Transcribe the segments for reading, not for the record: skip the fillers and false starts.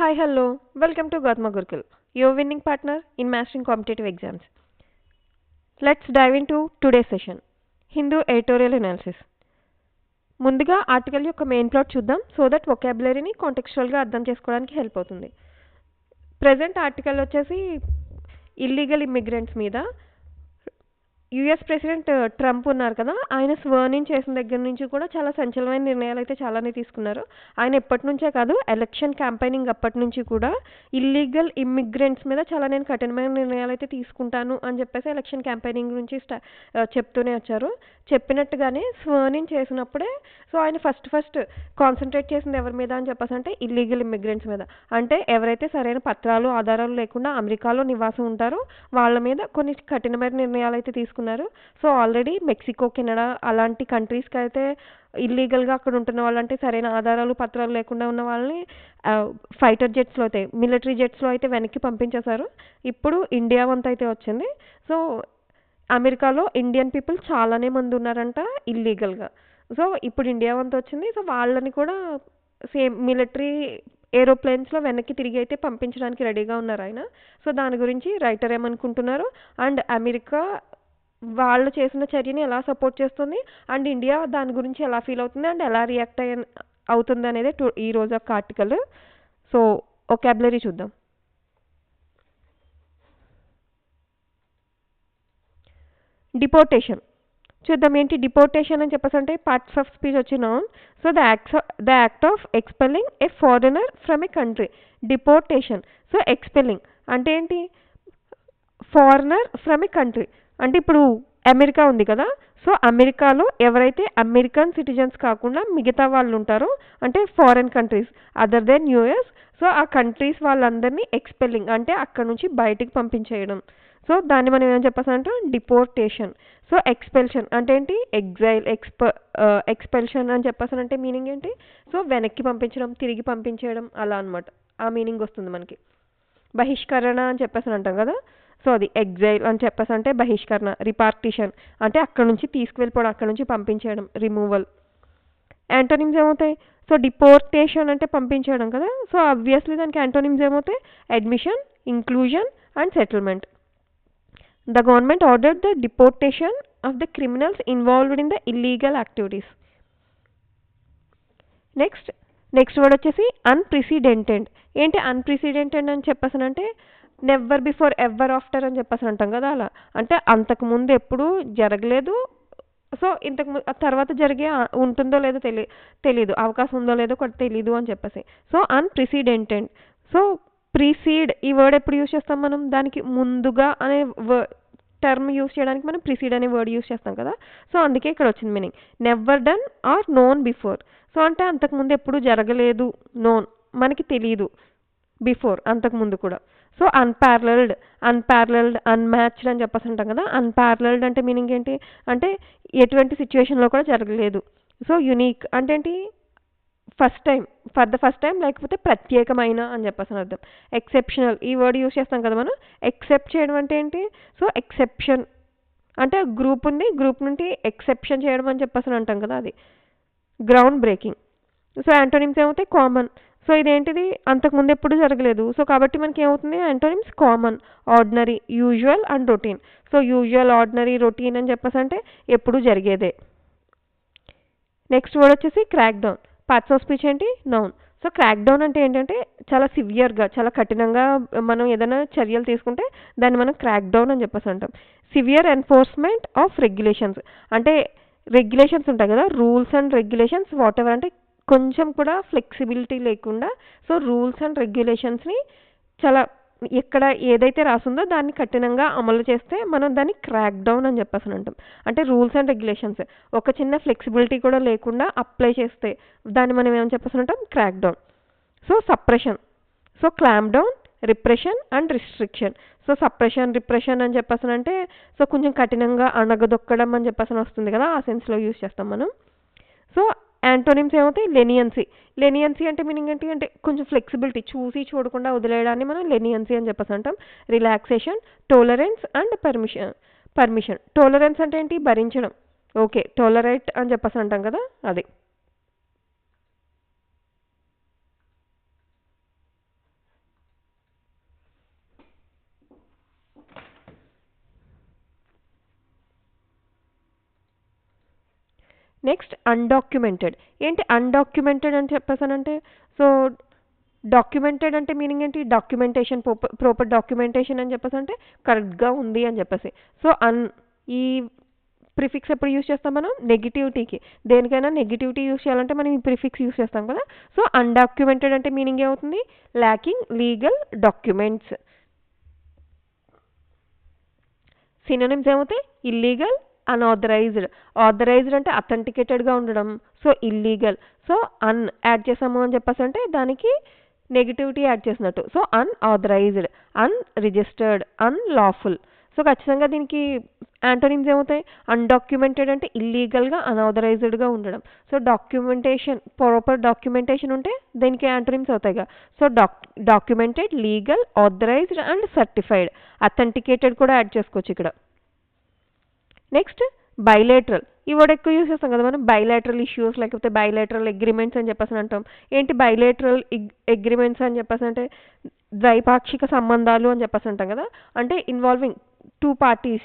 Hi, hello. Welcome to Gautama Gurukul, your winning partner in mastering competitive exams. Let's dive into today's session. Hindu editorial analysis. ముందుగా article యొక్క main plot చూద్దాం so that వొకాబులరీని కాంటెక్స్చువల్గా అర్థం చేసుకోవడానికి help అవుతుంది. Present article వచ్చేసి illegal immigrants మీద US president Trump ఉన్నారు కదా, ఆయన స్వర్నింగ్ చేసిన దగ్గర నుంచి కూడా చాలా సంచలనమైన నిర్ణయాలు అయితే చాలానే తీసుకున్నారు. ఆయన ఎప్పటి నుంచే కాదు, ఎలక్షన్ క్యాంపెయినింగ్ అప్పటి నుంచి కూడా ఇల్లీగల్ ఇమ్మిగ్రెంట్స్ మీద చాలా నేను కఠినమైన నిర్ణయాలు అయితే తీసుకుంటాను అని చెప్పేసి ఎలక్షన్ క్యాంపెయినింగ్ నుంచి చెప్తూనే వచ్చారు. చెప్పినట్టుగానే స్వర్నింగ్ చేసినప్పుడే సో ఆయన ఫస్ట్ కాన్సన్ట్రేట్ చేసింది ఎవరి మీద అని చెప్పేసి అంటే ఇల్లీగల్ ఇమ్మిగ్రెంట్స్ మీద. అంటే ఎవరైతే సరైన పత్రాలు ఆధారాలు లేకుండా అమెరికాలో నివాసం ఉంటారో వాళ్ళ మీద కొన్ని కఠినమైన నిర్ణయాలు అయితే తీసుకున్నారు. సో ఆల్రెడీ మెక్సికో, కెనడా అలాంటి కంట్రీస్కి అయితే ఇల్లీగల్గా అక్కడ ఉంటున్న వాళ్ళంటే సరైన ఆధారాలు పత్రాలు లేకుండా ఉన్న వాళ్ళని ఫైటర్ జెట్స్లో అయితే మిలిటరీ జెట్స్లో అయితే వెనక్కి పంపించేశారు. ఇప్పుడు ఇండియా వంత అయితే వచ్చింది. సో అమెరికాలో ఇండియన్ పీపుల్ చాలానే మంది ఉన్నారంట ఇల్లీగల్గా. సో ఇప్పుడు ఇండియా వంత వచ్చింది. సో వాళ్ళని కూడా సేమ్ మిలిటరీ ఏరోప్లేన్స్లో వెనక్కి తిరిగి అయితే పంపించడానికి రెడీగా ఉన్నారు ఆయన. సో దాని గురించి రైటర్ ఏమనుకుంటున్నారు అండ్ అమెరికా వాళ్ళు చేసిన చర్యని ఎలా సపోర్ట్ చేస్తుంది అండ్ ఇండియా దాని గురించి ఎలా ఫీల్ అవుతుంది అండ్ ఎలా రియాక్ట్ అవుతుంది అనేది ఈ రోజు ఒక ఆర్టికల్. సో వొకాబులరీ చూద్దాం. డిపోర్టేషన్ చూద్దాం. ఏంటి డిపోర్టేషన్ అని చెప్పేసి అంటే పార్ట్స్ ఆఫ్ స్పీచ్ వచ్చి noun. So the act of expelling A foreigner from A country. Deportation. So expelling అంటే ఏంటి? ఫారినర్ ఫ్రమ్ ఏ కంట్రీ అంటే ఇప్పుడు అమెరికా ఉంది కదా, సో అమెరికాలో ఎవరైతే అమెరికన్ సిటిజన్స్ కాకుండా మిగతా వాళ్ళు ఉంటారో అంటే foreign countries other than US, so ఆ కంట్రీస్ వాళ్ళందరినీ ఎక్స్పెల్లింగ్ అంటే అక్కడ నుంచి బయటికి పంపించేయడం. సో దాన్ని మనం ఏమని చెప్పేసి అంటే డిపోర్టేషన్. సో ఎక్స్పెల్షన్ అంటే ఏంటి? ఎగ్జైల్, ఎక్స్పెల్షన్ అని చెప్పేసి అంటే మీనింగ్ ఏంటి? సో వెనక్కి పంపించడం, తిరిగి పంపించేయడం అలా అనమాట. ఆ మీనింగ్ వస్తుంది మనకి. బహిష్కరణ అని చెప్పేసి అంటాం కదా, సో అది ఎగ్జైల్ అని చెప్పేసి అంటే బహిష్కరణ. రిపార్టిషన్ అంటే అక్కడ నుంచి తీసుకువెళ్ళిపోవడం, అక్కడ నుంచి పంపించేయడం, రిమూవల్. యాంటోనిమ్స్ ఏమవుతాయి? సో డిపోర్టేషన్ అంటే పంపించడం కదా, సో ఆబ్వియస్లీ దానికి యాంటోనిమ్స్ ఏమవుతాయి? Admission, inclusion and settlement. The government ordered the deportation of the criminals involved in the illegal activities. Next word వచ్చేసి అన్ప్రెసిడెంటెడ్. ఏంటి అన్ప్రెసిడెంటెడ్ అని చెప్పేసానంటే నెవర్ బిఫోర్ ఎవర్ ఆఫ్టర్ అని చెప్పేసి అంటాం కదా, అలా అంటే అంతకుముందు ఎప్పుడు జరగలేదు, సో తర్వాత జరిగే ఉంటుందో లేదో తెలీదు, అవకాశం ఉందో లేదో కూడా తెలీదు అని చెప్పేసి. So unprecedented. సో ప్రిసీడ్ ఈ వర్డ్ ఎప్పుడు యూజ్ చేస్తాం మనం? దానికి ముందుగా అనే టర్మ్ యూజ్ చేయడానికి మనం ప్రిసీడ్ అనే వర్డ్ యూజ్ చేస్తాం కదా, సో అందుకే ఇక్కడ వచ్చింది meaning. Never done or known before. So అంటే అంతకుముందు ఎప్పుడు జరగలేదు, నోన్ మనకి తెలియదు, బిఫోర్ అంతకుముందు కూడా. సో అన్పారలల్డ్, అన్మ్యాచ్డ్ అని చెప్పేసి అంటాం కదా. అన్పారలల్డ్ అంటే మీనింగ్ ఏంటి? అంటే ఎటువంటి సిచ్యువేషన్లో కూడా జరగలేదు. సో యునీక్ అంటే ఏంటి? ఫర్ ద ఫస్ట్ టైం లేకపోతే ప్రత్యేకమైన అని చెప్పేసి అర్థం. ఎక్సెప్షనల్ ఈ వర్డ్ యూజ్ చేస్తాం కదా మనం. ఎక్సెప్ట్ చేయడం అంటే ఏంటి? సో ఎక్సెప్షన్ అంటే గ్రూప్ నుండి ఎక్సెప్షన్ చేయడం అని చెప్పేసి అంటాం కదా, అది. Ground breaking. సో యాంటోనిమ్స్ ఏమవుతాయి? కామన్. సో ఇదేంటిది? అంతకుముందు ఎప్పుడు జరగలేదు, సో కాబట్టి మనకి ఏమవుతుంది? Antonyms common, ordinary, usual and routine. So usual, ordinary, routine అని చెప్పేసి అంటే ఎప్పుడు జరిగేదే. నెక్స్ట్ వర్డ్ వచ్చేసి crack down. Parts of speech ఏంటి? నౌన్. సో క్రాక్ డౌన్ అంటే ఏంటంటే చాలా సివియర్గా, చాలా కఠినంగా మనం ఏదైనా చర్యలు తీసుకుంటే దాన్ని మనం క్రాక్ డౌన్ అని చెప్పేసి అంటాం. సివియర్ ఎన్ఫోర్స్మెంట్ ఆఫ్ రెగ్యులేషన్స్ అంటే రెగ్యులేషన్స్ ఉంటాయి కదా, rules and regulations what ever అంటే కొంచెం కూడా ఫ్లెక్సిబిలిటీ లేకుండా, సో రూల్స్ అండ్ రెగ్యులేషన్స్ని చాలా ఎక్కడ ఏదైతే రాసిందో దాన్ని కఠినంగా అమలు చేస్తే మనం దాన్ని క్రాక్ డౌన్ అని చెప్పేసి అంటాం. అంటే రూల్స్ అండ్ రెగ్యులేషన్స్ ఒక చిన్న ఫ్లెక్సిబిలిటీ కూడా లేకుండా అప్లై చేస్తే దాన్ని మనం ఏమని చెప్పేసి అంటాం? Crack down. So suppression. So clamp down, repression and restriction. So suppression, repression అని చెప్పేసి అంటే సో కొంచెం కఠినంగా అణగదొక్కడం అని చెప్పేసి వస్తుంది కదా, ఆ సెన్స్లో యూజ్ చేస్తాం మనం. సో యాంటోనిమ్స్ ఏమవుతాయి? లెనియన్సీ అంటే మీనింగ్ ఏంటి? అంటే కొంచెం ఫ్లెక్సిబిలిటీ, చూసి చూడకుండా వదిలేయడాన్ని మనం లెనియన్సీ అని చెప్పేసి అంటాం. Relaxation, tolerance and permission. Tolerance అంటే ఏంటి? భరించడం. ఓకే, టోలరేట్ అని చెప్పేసి అంటాం కదా, అది. Next undocumented. ఏంటి అన్డాక్యుమెంటెడ్ అని చెప్పేసానంటే, సో డాక్యుమెంటెడ్ అంటే మీనింగ్ ఏంటి? డాక్యుమెంటేషన్, ప్రాపర్ డాక్యుమెంటేషన్ అని చెప్పేసి అంటే కరెక్ట్గా ఉంది అని చెప్పేసి. సో ఈ ప్రిఫిక్స్ ఎప్పుడు యూజ్ చేస్తాం మనం? నెగిటివిటీకి. దేనికైనా నెగిటివిటీ యూజ్ చేయాలంటే మనం ఈ ప్రిఫిక్స్ యూజ్ చేస్తాం కదా. సో అన్డాక్యుమెంటెడ్ అంటే మీనింగ్ ఏమవుతుంది? Lacking legal documents. సినోనిమ్స్ ఏమవుతాయి? Illegal, unauthorised. ఆథరైజ్డ్ అంటే అథెంటికేటెడ్గా ఉండడం, సో ఇల్లీగల్. సో యాడ్ చేసాము అని చెప్పేసి అంటే దానికి నెగిటివిటీ యాడ్ చేసినట్టు. So unauthorised, unregistered, unlawful. So ఖచ్చితంగా దీనికి యాంటోనిమ్స్ ఏమవుతాయి? అన్డాక్యుమెంటెడ్ అంటే ఇల్లీగల్గా, అన్ఆథరైజ్డ్గా ఉండడం. సో డాక్యుమెంటేషన్, ప్రాపర్ డాక్యుమెంటేషన్ ఉంటే దీనికి యాంటోనిమ్స్ అవుతాయిగా. So documented, legal, authorised and certified. Authenticated కూడా యాడ్ చేసుకోవచ్చు ఇక్కడ. Next bilateral. ఈ వర్డ్ ఎక్కువ యూజ్ చేస్తాం కదా మనం. బైలేటరల్ ఇష్యూస్ లేకపోతే బైలేటరల్ అగ్రిమెంట్స్ అని చెప్పేసి అంటాం. ఏంటి బైలేటరల్ అగ్రిమెంట్స్ అని చెప్పేసి అంటే? ద్వైపాక్షిక సంబంధాలు అని చెప్పేసి అంటాం కదా. అంటే ఇన్వాల్వింగ్ 2 parties,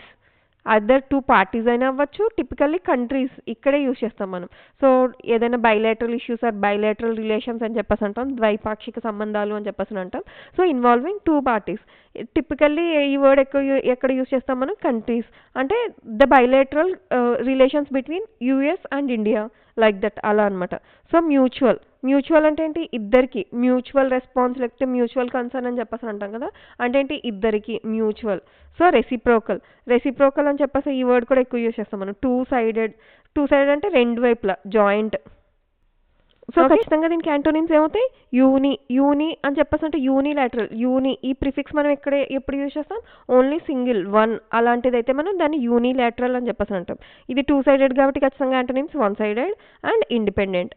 అదర్ 2 parties అయినా అవ్వచ్చు, టిపికల్లీ కంట్రీస్ ఇక్కడే యూజ్ చేస్తాం మనం. సో ఏదైనా bilateral issues or bilateral relations అని చెప్పేసి అంటాం, ద్వైపాక్షిక సంబంధాలు అని చెప్పేసి అంటాం. So involving 2 parties. టిపికల్లీ ఈ వర్డ్ ఎక్కడ యూజ్ చేస్తాం మనం? కంట్రీస్. అంటే the bilateral relations between US and India, like that, అలా అనమాట. సో మ్యూచువల్ అంటే ఏంటి? ఇద్దరికి. మ్యూచువల్ రెస్పాన్స్ లేకపోతే మ్యూచువల్ కన్సర్న్ అని చెప్పేసి అంటాం కదా. అంటే ఏంటి? ఇద్దరికి మ్యూచువల్. సో రెసిప్రోకల్ అని చెప్పేసి ఈ వర్డ్ కూడా ఎక్కువ యూజ్ చేస్తాం మనం. టూ సైడెడ్ అంటే 2 వైపులా, జాయింట్. సో ఖచ్చితంగా దీనికి యాంటోనిమ్స్ ఏమవుతాయి? యూని అని చెప్పేసి అంటే యూనిలాటరల్. ఈ ప్రిఫిక్స్ మనం ఎప్పుడు యూజ్ చేస్తాం? ఓన్లీ సింగిల్, 1 అలాంటిది అయితే మనం దాన్ని యూనిలాటరల్ అని చెప్పేసి అంటాం. ఇది 2 sided కాబట్టి ఖచ్చితంగా antonyms 1 sided and independent.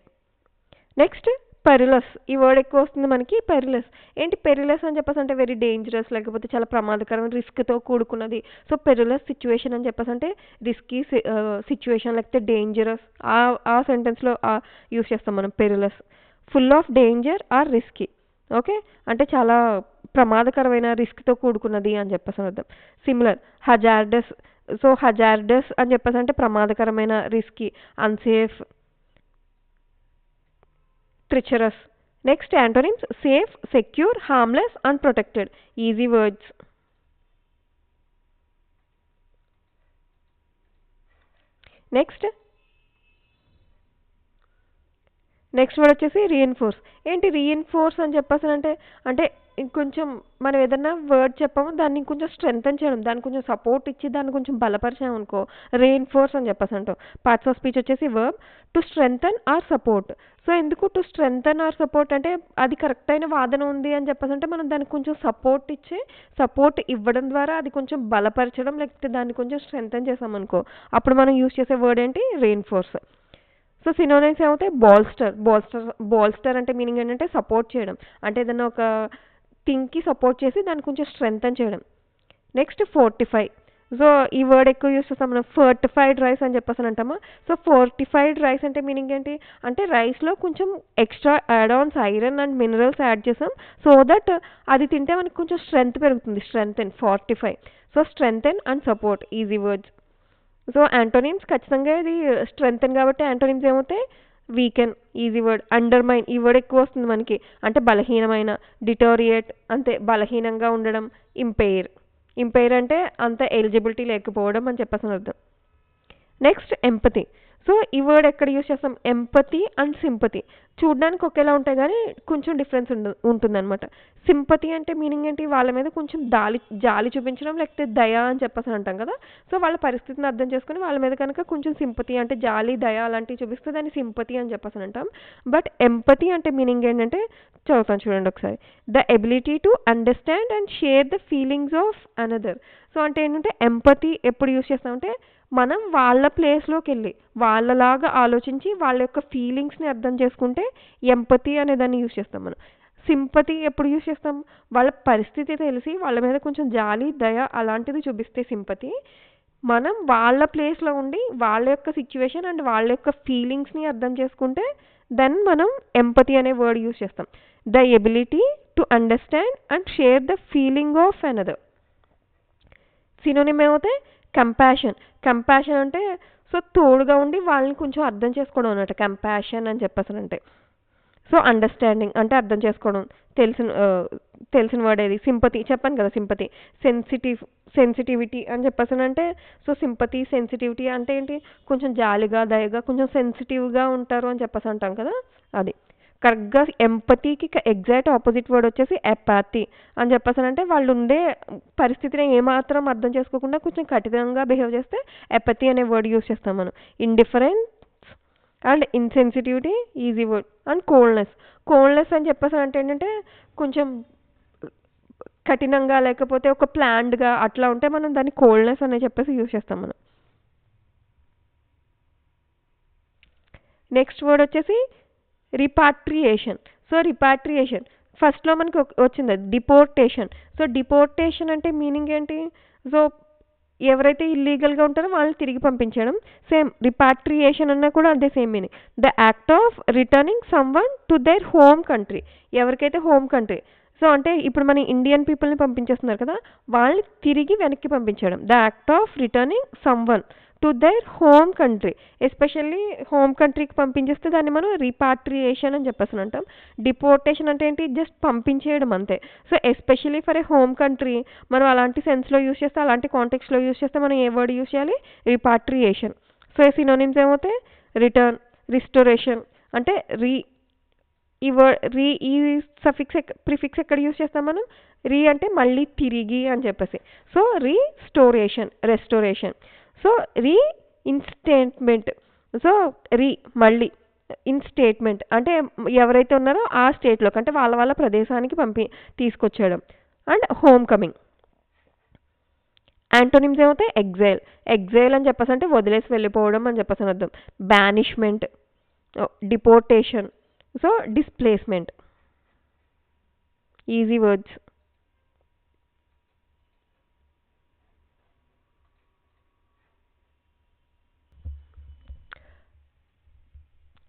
Next perilous. ఈ వర్డ్ ఎక్కువ వస్తుంది మనకి. పెరిలస్ ఏంటి? పెరిలస్ అని చెప్పేసి అంటే వెరీ డేంజరస్ లేకపోతే చాలా ప్రమాదకరం, రిస్క్తో కూడుకున్నది. సో పెరిలస్ సిచ్యువేషన్ అని చెప్పేసి అంటే రిస్కీ సిచ్యువేషన్ లేకపోతే డేంజరస్, ఆ సెంటెన్స్లో యూస్ చేస్తాం మనం perilous. Full of danger or risky. Okay, అంటే చాలా ప్రమాదకరమైన, రిస్క్తో కూడుకున్నది అని చెప్పేసి అర్థం. Similar hazardous. సో హజార్డస్ అని చెప్పేసి అంటే ప్రమాదకరమైన, risky, unsafe, treacherous. Next antonyms: safe, secure, harmless, unprotected. Easy words. Next word వచ్చేసి రీఎన్ఫోర్స్. ఏంటి రీఎన్ఫోర్స్ అని చెప్పేసి అంటే ఇంకొంచెం మనం ఏదన్నా వర్డ్ చెప్పామో దాన్ని ఇంకొంచెం స్ట్రెంగ్తన్ చేయడం, దానికి కొంచెం సపోర్ట్ ఇచ్చి దాన్ని కొంచెం బలపరిచాం అనుకో, రీఎన్ఫోర్స్ అని చెప్పేసి అంటాం. పార్ట్స్ ఆఫ్ స్పీచ్ వచ్చేసి verb to strengthen or support. So ఎందుకు టు స్ట్రెంగ్తన్ ఆర్ సపోర్ట్ అంటే అది కరెక్ట్ అయిన వాదన ఉంది అని చెప్పేసి అంటే మనం దానికి కొంచెం సపోర్ట్ ఇవ్వడం ద్వారా అది కొంచెం బలపరచడం లేకపోతే దాన్ని కొంచెం స్ట్రెంగ్తన్ చేసామనుకో, అప్పుడు మనం యూజ్ చేసే వర్డ్ ఏంటి? రీఎన్ఫోర్స్. సో సినోనిమ్స్ ఏమవుతాయి? బాల్స్టర్ అంటే మీనింగ్ ఏంటంటే సపోర్ట్ చేయడం, అంటే ఏదైనా ఒక థింగ్కి సపోర్ట్ చేసి దాన్ని కొంచెం స్ట్రెంగ్తన్ చేయడం. Next fortify. సో ఈ వర్డ్ ఎక్కువ యూస్ చేస్తాం మనం. ఫోర్టిఫైడ్ రైస్ అని చెప్పేసి అంటామా. సో ఫోర్టిఫైడ్ రైస్ అంటే మీనింగ్ ఏంటి? అంటే రైస్లో కొంచెం extra add ons iron and minerals add చేసాం, సో దట్ అది తింటే మనకి కొంచెం స్ట్రెంగ్త్ పెరుగుతుంది. Strengthen, fortify. So strengthen and support, easy words. So antonyms ఖచ్చితంగా ఇది స్ట్రెంగ్తెన్ కాబట్టి యాంటోనిమ్స్ ఏమవుతాయి? Weaken, easy word. అండర్మైన్, ఈ వర్డ్ ఎక్కువ వస్తుంది మనకి. అంటే బలహీనమైన. డిటోరియేట్ అంటే బలహీనంగా ఉండడం. ఇంపైర్ అంటే అంత ఎలిజిబిలిటీ లేకపోవడం అని చెప్పేసి అర్థం. Next empathy. సో ఈ వర్డ్ ఎక్కడ యూజ్ చేస్తాం? ఎంపతి అండ్ సింపతి చూడడానికి ఒకేలా ఉంటాయి కానీ కొంచెం డిఫరెన్స్ ఉంటుందన్నమాట. సింపతి అంటే మీనింగ్ ఏంటి? వాళ్ళ మీద కొంచెం జాలి చూపించడం లేకపోతే దయ అని చెప్పేసి అంటాం కదా. సో వాళ్ళ పరిస్థితిని అర్థం చేసుకుని వాళ్ళ మీద కనుక కొంచెం సింపతి అంటే జాలి, దయ అలాంటివి చూపిస్తే దాన్ని సింపతి అని చెప్పేసి అంటాం. బట్ ఎంపతి అంటే మీనింగ్ ఏంటంటే, చదువుతాను చూడండి ఒకసారి. The ability to understand and share the feelings of another. So అంటే ఏంటంటే ఎంపతి ఎప్పుడు యూజ్ చేస్తామంటే మనం వాళ్ళ ప్లేస్లోకి వెళ్ళి వాళ్ళలాగా ఆలోచించి వాళ్ళ యొక్క ఫీలింగ్స్ని అర్థం చేసుకుంటే ఎంపతి అనే దాన్ని యూజ్ చేస్తాం మనం. సింపతి ఎప్పుడు యూజ్ చేస్తాం? వాళ్ళ పరిస్థితి తెలిసి వాళ్ళ మీద కొంచెం జాలి, దయ అలాంటిది చూపిస్తే సింపతి. మనం వాళ్ళ ప్లేస్లో ఉండి వాళ్ళ యొక్క సిచ్యువేషన్ అండ్ వాళ్ళ యొక్క ఫీలింగ్స్ని అర్థం చేసుకుంటే దెన్ మనం ఎంపతి అనే వర్డ్ యూజ్ చేస్తాం. The ability to understand and share the feeling of another. Synonym ఏమవుతాయి? కంపాషన్ అంటే సో తోడుగా ఉండి వాళ్ళని కొంచెం అర్థం చేసుకోవడం అన్నట్టు కంపాషన్ అని చెప్పేసానంటే. సో అండర్స్టాండింగ్ అంటే అర్థం చేసుకోవడం. తెలిసిన తెలిసిన వర్డ్ ఏది సింపతి చెప్పాను కదా, సింపతి. సెన్సిటివిటీ అని చెప్పేసానంటే, సో సింపతి సెన్సిటివిటీ అంటే ఏంటి, కొంచెం జాలిగా దయగా కొంచెం సెన్సిటివ్గా ఉంటారు అని చెప్పేసి అంటాం కదా, అది కరెక్ట్గా. ఎంపతికి ఎగ్జాక్ట్ ఆపోజిట్ వర్డ్ వచ్చేసి ఎపాథీ అని చెప్పేసానంటే, వాళ్ళు ఉండే పరిస్థితిని ఏమాత్రం అర్థం చేసుకోకుండా కొంచెం కఠినంగా బిహేవ్ చేస్తే ఎపతి అనే వర్డ్ యూస్ చేస్తాం మనం. Indifference and insensitivity easy word. And coldness అని చెప్పేసి అంటే ఏంటంటే కొంచెం కఠినంగా లేకపోతే ఒక ప్లాన్డ్గా అట్లా ఉంటే మనం దాన్ని కోల్డ్నెస్ అనే చెప్పేసి యూస్ చేస్తాం మనం. నెక్స్ట్ వర్డ్ వచ్చేసి రిపాట్రియేషన్. సో రిపాట్రియేషన్ ఫస్ట్లో మనకి వచ్చింది డిపోర్టేషన్. సో డిపోర్టేషన్ అంటే మీనింగ్ ఏంటి, సో ఎవరైతే ఇల్లీగల్గా ఉంటారో వాళ్ళని తిరిగి పంపించడం. సేమ్ రిపాట్రియేషన్ అన్నా కూడా అదే same meaning. The act of returning some one to their home country. ఎవరికైతే హోమ్ కంట్రీ, సో అంటే ఇప్పుడు మన ఇండియన్ పీపుల్ని పంపించేస్తున్నారు కదా, వాళ్ళని తిరిగి వెనక్కి పంపించడం. The act of returning some one to their home country. Especially home కంట్రీకి పంపించేస్తే దాన్ని మనం రిపాట్రియేషన్ అని చెప్పేసి అంటాం. డిపోర్టేషన్ అంటే ఏంటి, జస్ట్ పంపించేయడం అంతే. So especially for a home country మనం అలాంటి సెన్స్లో యూస్ చేస్తే, అలాంటి కాంటెక్స్లో యూస్ చేస్తే మనం ఏ వర్డ్ యూస్ చేయాలి, రిపాట్రియేషన్. సో సినోనిమ్స్ ఏమవుతాయి, రిటర్న్, రిస్టోరేషన్ అంటే ఈ వర్డ్ ఈ సఫిక్స్ ప్రిఫిక్స్ ఎక్కడ యూస్ చేస్తాం మనం, అంటే మళ్ళీ తిరిగి అని చెప్పేసి. So restoration. సో ఇన్స్టేట్మెంట్. సో మళ్ళీ ఇన్స్టేట్మెంట్ అంటే ఎవరైతే ఉన్నారో ఆ స్టేట్లోకి అంటే వాళ్ళ ప్రదేశానికి తీసుకొచ్చేయడం. And home coming. యాంటోనిమ్స్ ఏమవుతాయి, ఎగ్జైల్ అని చెప్పేసి అంటే వదిలేసి వెళ్ళిపోవడం అని చెప్పేసి అని అర్థం. Banishment, deportation, so displacement. Easy words.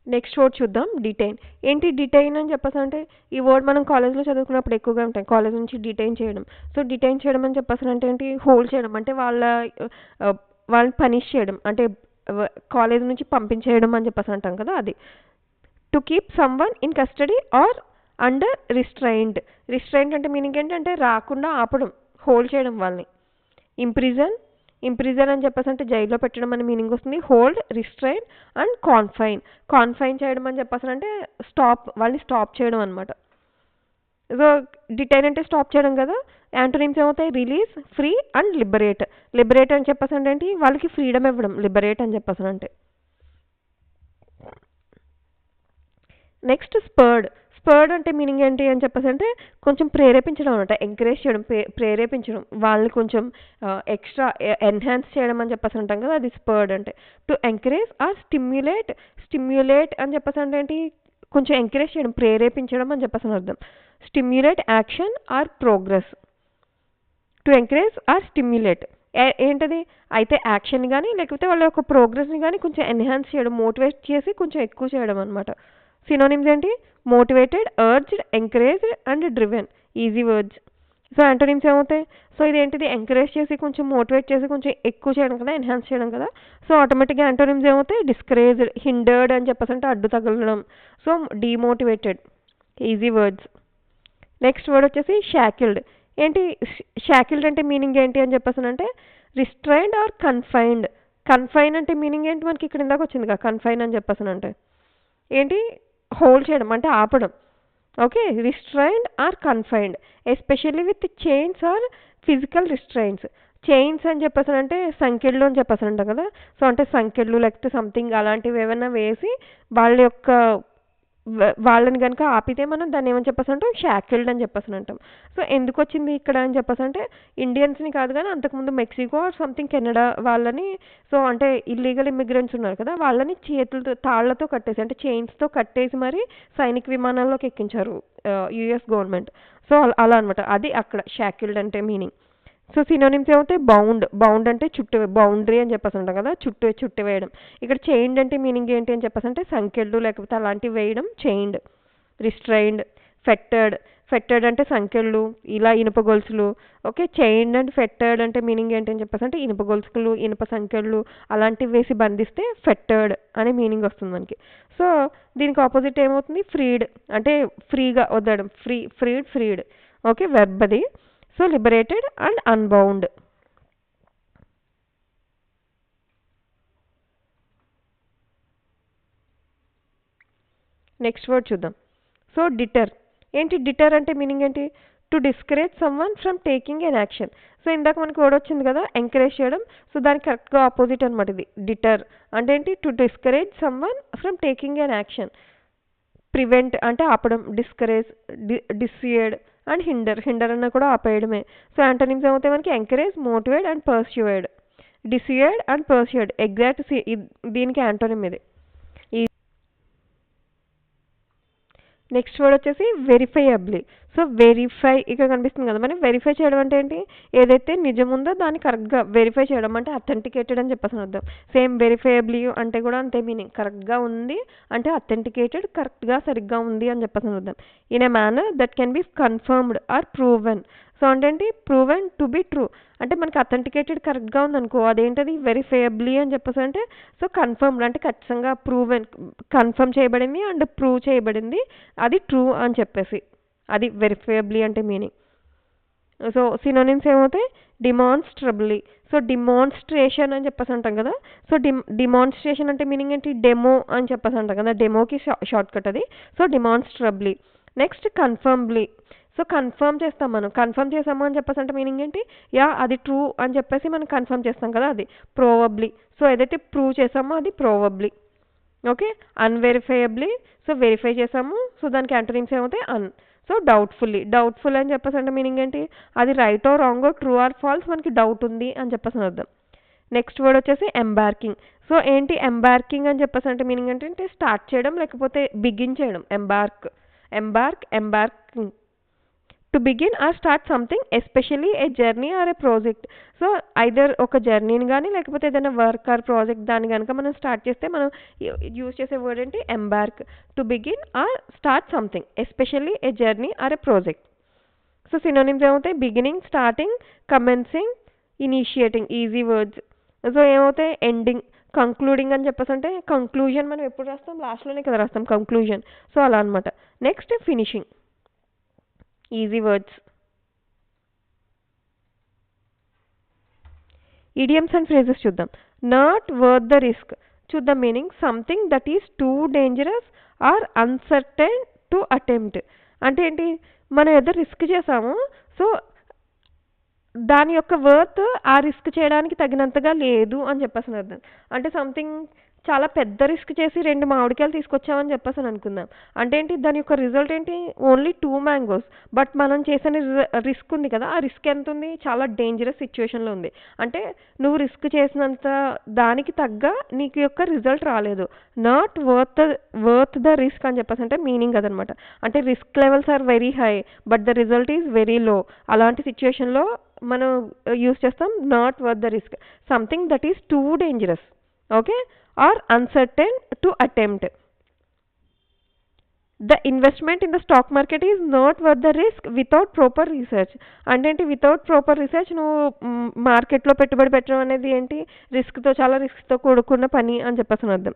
Next word చూద్దాం, డిటైన్. ఏంటి డిటైన్ అని చెప్పేసి అంటే, ఈ వర్డ్ మనం కాలేజ్లో చదువుకున్నప్పుడు ఎక్కువగా ఉంటాయి, కాలేజ్ నుంచి డిటైన్ చేయడం. సో డిటైన్ చేయడం అని చెప్పేసి అంటే ఏంటి, హోల్డ్ చేయడం అంటే వాళ్ళని పనిష్ చేయడం, అంటే కాలేజ్ నుంచి పంపించేయడం అని చెప్పేసి అంటాం కదా, అది. To keep someone in custody or under restraint. Restraint అంటే మీనింగ్ ఏంటంటే రాకుండా ఆపడం, హోల్డ్ చేయడం వాళ్ళని. ఇంప్రిజన్ అని చెప్పేసి అంటే జైల్లో పెట్టడం అని మీనింగ్ వస్తుంది. హోల్డ్, రిస్ట్రైన్ అండ్ కాన్ఫైన్ చేయడం అని చెప్పేసి అంటే వాళ్ళని స్టాప్ చేయడం అనమాట. సో డిటైన్ అంటే స్టాప్ చేయడం కదా. యాంటోనిమ్స్ ఏమవుతాయి, రిలీజ్, ఫ్రీ అండ్ లిబరేట్ అని చెప్పేసి అంటే ఏంటి, వాళ్ళకి ఫ్రీడమ్ ఇవ్వడం, లిబరేట్ అని చెప్పేసి అంటే. నెక్స్ట్ స్పర్డ్ అంటే మీనింగ్ ఏంటి అని చెప్పేసి అంటే కొంచెం ప్రేరేపించడం అనమాట, ఎంకరేజ్ చేయడం, ప్రేరేపించడం, వాళ్ళని కొంచెం ఎక్స్ట్రా ఎన్హాన్స్ చేయడం అని చెప్పేసి అంటాం కదా, అది స్పర్డ్ అంటే. టు ఎంకరేజ్ ఆర్ స్టిమ్యులేట్ అని చెప్పేసి అంటే ఏంటి, కొంచెం ఎంకరేజ్ చేయడం, ప్రేరేపించడం అని చెప్పేసి అని అర్థం. Stimulate action or progress. To encourage or stimulate ఏంటది అయితే యాక్షన్ కానీ లేకపోతే వాళ్ళ యొక్క ప్రోగ్రెస్ని కానీ కొంచెం ఎన్హాన్స్ చేయడం, మోటివేట్ చేసి కొంచెం ఎక్కువ చేయడం అనమాట. సినోనిమ్స్ ఏంటి, motivated, urged, encouraged and driven. Easy words. So antonyms ఏమవుతాయి, సో ఇదేంటిది ఎంకరేజ్ చేసి కొంచెం మోటివేట్ చేసి కొంచెం ఎక్కువ చేయడం కదా, ఎన్హాన్స్ చేయడం కదా. సో ఆటోమేటిక్గా యాంటోనిమ్స్ ఏమవుతాయి, డిస్కరేజ్డ్, హిండర్డ్ అని చెప్పేసి అంటే అడ్డు తగలడం, so demotivated. Easy words. Next word వచ్చేసి షాకిల్డ్. ఏంటి షాకిల్డ్ అంటే మీనింగ్ ఏంటి అని చెప్పేసి అంటే రిస్ట్రైన్డ్ ఆర్ కన్ఫైన్ అంటే మీనింగ్ ఏంటి, మనకి ఇక్కడ ఇందాక వచ్చింది కదా కన్ఫైన్ అని చెప్పేసి అంటే ఏంటి, హోల్డ్ చేయడం అంటే ఆపడం. Okay, restrained or confined especially with chains or physical restraints. Chains అని చెప్పేసి అంటే సంకెళ్ళు అని చెప్పేసి అంటాం కదా. సో అంటే సంకెళ్ళు లేకపోతే సంథింగ్ అలాంటివి ఏమైనా వేసి వాళ్ళని కనుక ఆపితే మనం దాన్ని ఏమని చెప్పేసి అంటాం, షాకిల్డ్ అని చెప్పేసి అంటాం. సో ఎందుకు వచ్చింది ఇక్కడ అని చెప్పేసి అంటే ఇండియన్స్ని కాదు కానీ అంతకుముందు మెక్సికో ఆర్ సంథింగ్ కెనడా వాళ్ళని, సో అంటే ఇల్లీగల్ ఇమిగ్రెంట్స్ ఉన్నారు కదా, వాళ్ళని చేతులతో తాళ్లతో కట్టేసి అంటే చైన్స్తో కట్టేసి మరి సైనిక విమానాల్లోకి ఎక్కించారు యుఎస్ గవర్నమెంట్. సో అలా అనమాట, అది అక్కడ షాకిల్డ్ అంటే మీనింగ్. సో సినోనిమ్స్ ఏమవుతాయి, బౌండ్ అంటే బౌండరీ అని చెప్పేసి అంటాం కదా, చుట్టు వేయడం. ఇక్కడ చైన్డ్ అంటే మీనింగ్ ఏంటి అని చెప్పేసి అంటే సంకెళ్ళు లేకపోతే అలాంటివి వేయడం చైన్డ్. రిస్ట్రైన్డ్, ఫెట్టెడ్ అంటే సంకెళ్ళు, ఇలా ఇనుప గొలుసులు. ఓకే, చైన్డ్ అండ్ ఫెట్టెడ్ అంటే మీనింగ్ ఏంటని చెప్పేసి అంటే ఇనుప గొలుసులు, ఇనుప సంకెళ్ళు అలాంటివి వేసి బంధిస్తే ఫెట్టెడ్ అనే మీనింగ్ వస్తుంది మనకి. సో దీనికి ఆపోజిట్ ఏమవుతుంది? ఫ్రీడ్ అంటే ఫ్రీగా వదలడం, ఫ్రీడ్. ఓకే, వెర్బ్ అది. So liberated and unbound. Next word చూద్దాం. So deter. ఏంటి డిటర్ అంటే మీనింగ్ ఏంటి? To discourage someone from taking an action. So ఇందాక మనకి వర్డ్ వచ్చింది కదా ఎంకరేజ్ చేయడం. సో దానికి కరెక్ట్గా ఆపోజిట్ అనమాట ఇది డిటర్. అంటే ఏంటి? To discourage someone from taking an action. Prevent అంటే ఆపడం, డిస్కరేజ్, డిస్యూడ్ అండ్ హిండర్ అన్న కూడా ఆపేయడమే. సో యాంటోనిమ్స్ ఏమవుతాయి మనకి? Encourage, motivate and pursued. డిస్యూడ్ and pursued exact దీనికి యాంటోనిమ్ ఇది. నెక్స్ట్ వర్డ్ వచ్చేసి వెరిఫైయబ్లీ. సో వెరిఫై ఇక్కడ కనిపిస్తుంది కదా, మనం వెరిఫై చేయడం అంటే ఏంటి? ఏదైతే నిజం ఉందో దాన్ని కరెక్ట్గా వెరిఫై చేయడం అంటే అథెంటికేటెడ్ అని చెప్పేసి అర్థం. సేమ్ వెరిఫైయబ్లీ అంటే కూడా అంతే మీనింగ్. కరెక్ట్గా ఉంది అంటే అథెంటికేటెడ్, కరెక్ట్గా సరిగ్గా ఉంది అని చెప్పేసి అర్థం. In a manner that can be confirmed or proven. So అంటే ఏంటి? Proven to be true. అంటే మనకి అథెంటికేటెడ్ కరెక్ట్గా ఉందనుకో అదేంటది? వెరిఫైయబ్లీ అని చెప్పేసి అంటే సో కన్ఫర్మ్డ్ అంటే ఖచ్చితంగా ప్రూవెన్, కన్ఫర్మ్ చేయబడింది అండ్ ప్రూవ్ చేయబడింది, అది ట్రూ అని చెప్పేసి. అది వెరిఫైయబ్లీ అంటే మీనింగ్. సో సినోనిమ్స్ ఏమవుతాయి? డిమాన్స్ట్రబుల్లీ. సో డిమాన్స్ట్రేషన్ అని చెప్పేసి అంటాం కదా. సో డిమాన్స్ట్రేషన్ అంటే మీనింగ్ ఏంటి? డెమో అని చెప్పేసి అంటాం కదా, డెమోకి షార్ట్ కట్ అది. So demonstrably. Next confirmly. So confirm చేస్తాం మనం. కన్ఫర్మ్ చేసాము అని చెప్పేసి అంటే మీనింగ్ ఏంటి? యా అది ట్రూ అని చెప్పేసి మనం కన్ఫర్మ్ చేస్తాం కదా, అది ప్రోవబ్లీ. సో ఏదైతే ప్రూవ్ చేసామో అది provably. Okay, unverifiably. So verify చేసాము, సో దానికి యాంటోనిమ్స్ ఏమవుతాయి? సో డౌట్ఫుల్ అని చెప్పేసి అంటే మీనింగ్ ఏంటి? అది right or wrong, true or false, మనకి డౌట్ ఉంది అని చెప్పేసి అర్థం. నెక్స్ట్ వర్డ్ వచ్చేసి ఎంబార్కింగ్. సో ఏంటి ఎంబార్కింగ్ అని చెప్పేసి అంటే మీనింగ్ ఏంటంటే స్టార్ట్ చేయడం లేకపోతే బిగిన్ చేయడం. Embarking. To begin or start something, especially a journey or a project. So either ఒక జర్నీని కానీ లేకపోతే ఏదైనా వర్క్ ఆర్ ప్రాజెక్ట్ దాన్ని కనుక మనం స్టార్ట్ చేస్తే మనం యూజ్ చేసే వర్డ్ ఏంటి? Embark. To begin or start something, especially a journey or a project. So synonyms ఏమవుతాయి? Beginning, starting, commencing, initiating. Easy words. So ఏమవుతాయి? ఎండింగ్, కంక్లూడింగ్ అని చెప్పేసి అంటే కంక్లూజన్ మనం ఎప్పుడు రాస్తాం? లాస్ట్లోనే కదా రాస్తాం కంక్లూజన్. సో అలా అనమాట. Next finishing. Easy words. Idioms and phrases చూద్దాం. Not worth the risk. చూద్దాం meaning. Something that is too dangerous or uncertain to attempt. అంటే ఏంటి? మనం ఏదో రిస్క్ చేసాము, సో దాని యొక్క వర్త్ ఆ రిస్క్ చేయడానికి తగినంతగా లేదు అని చెప్పేసి అర్థం. అంటే సంథింగ్ చాలా పెద్ద రిస్క్ చేసి 2 మామిడికాయలు తీసుకొచ్చామని చెప్పేసి అనుకుందాం. అంటే ఏంటి? దాని యొక్క రిజల్ట్ ఏంటి? Only 2 mangoes. బట్ మనం చేసిన రిస్క్ ఉంది కదా, ఆ రిస్క్ ఎంత ఉంది? చాలా డేంజరస్ సిచ్యువేషన్లో ఉంది. అంటే నువ్వు రిస్క్ చేసినంత దానికి తగ్గ నీకు యొక్క రిజల్ట్ రాలేదు. నాట్ వర్త్ ద రిస్క్ అని చెప్పేసి అంటే మీనింగ్ అదనమాట. అంటే risk levels are very high but the result is very low. అలాంటి సిచ్యువేషన్లో మనం యూజ్ చేస్తాం not worth the risk. Something that is too dangerous, okay, or uncertain to attempt. The investment in the stock market is not worth the risk without proper research. అంటే ఏంటి? Without proper research నువ్వు మార్కెట్లో పెట్టుబడి పెట్టడం అనేది ఏంటి? చాలా రిస్క్తో కూడుకున్న పని అని చెప్పేసి అర్థం.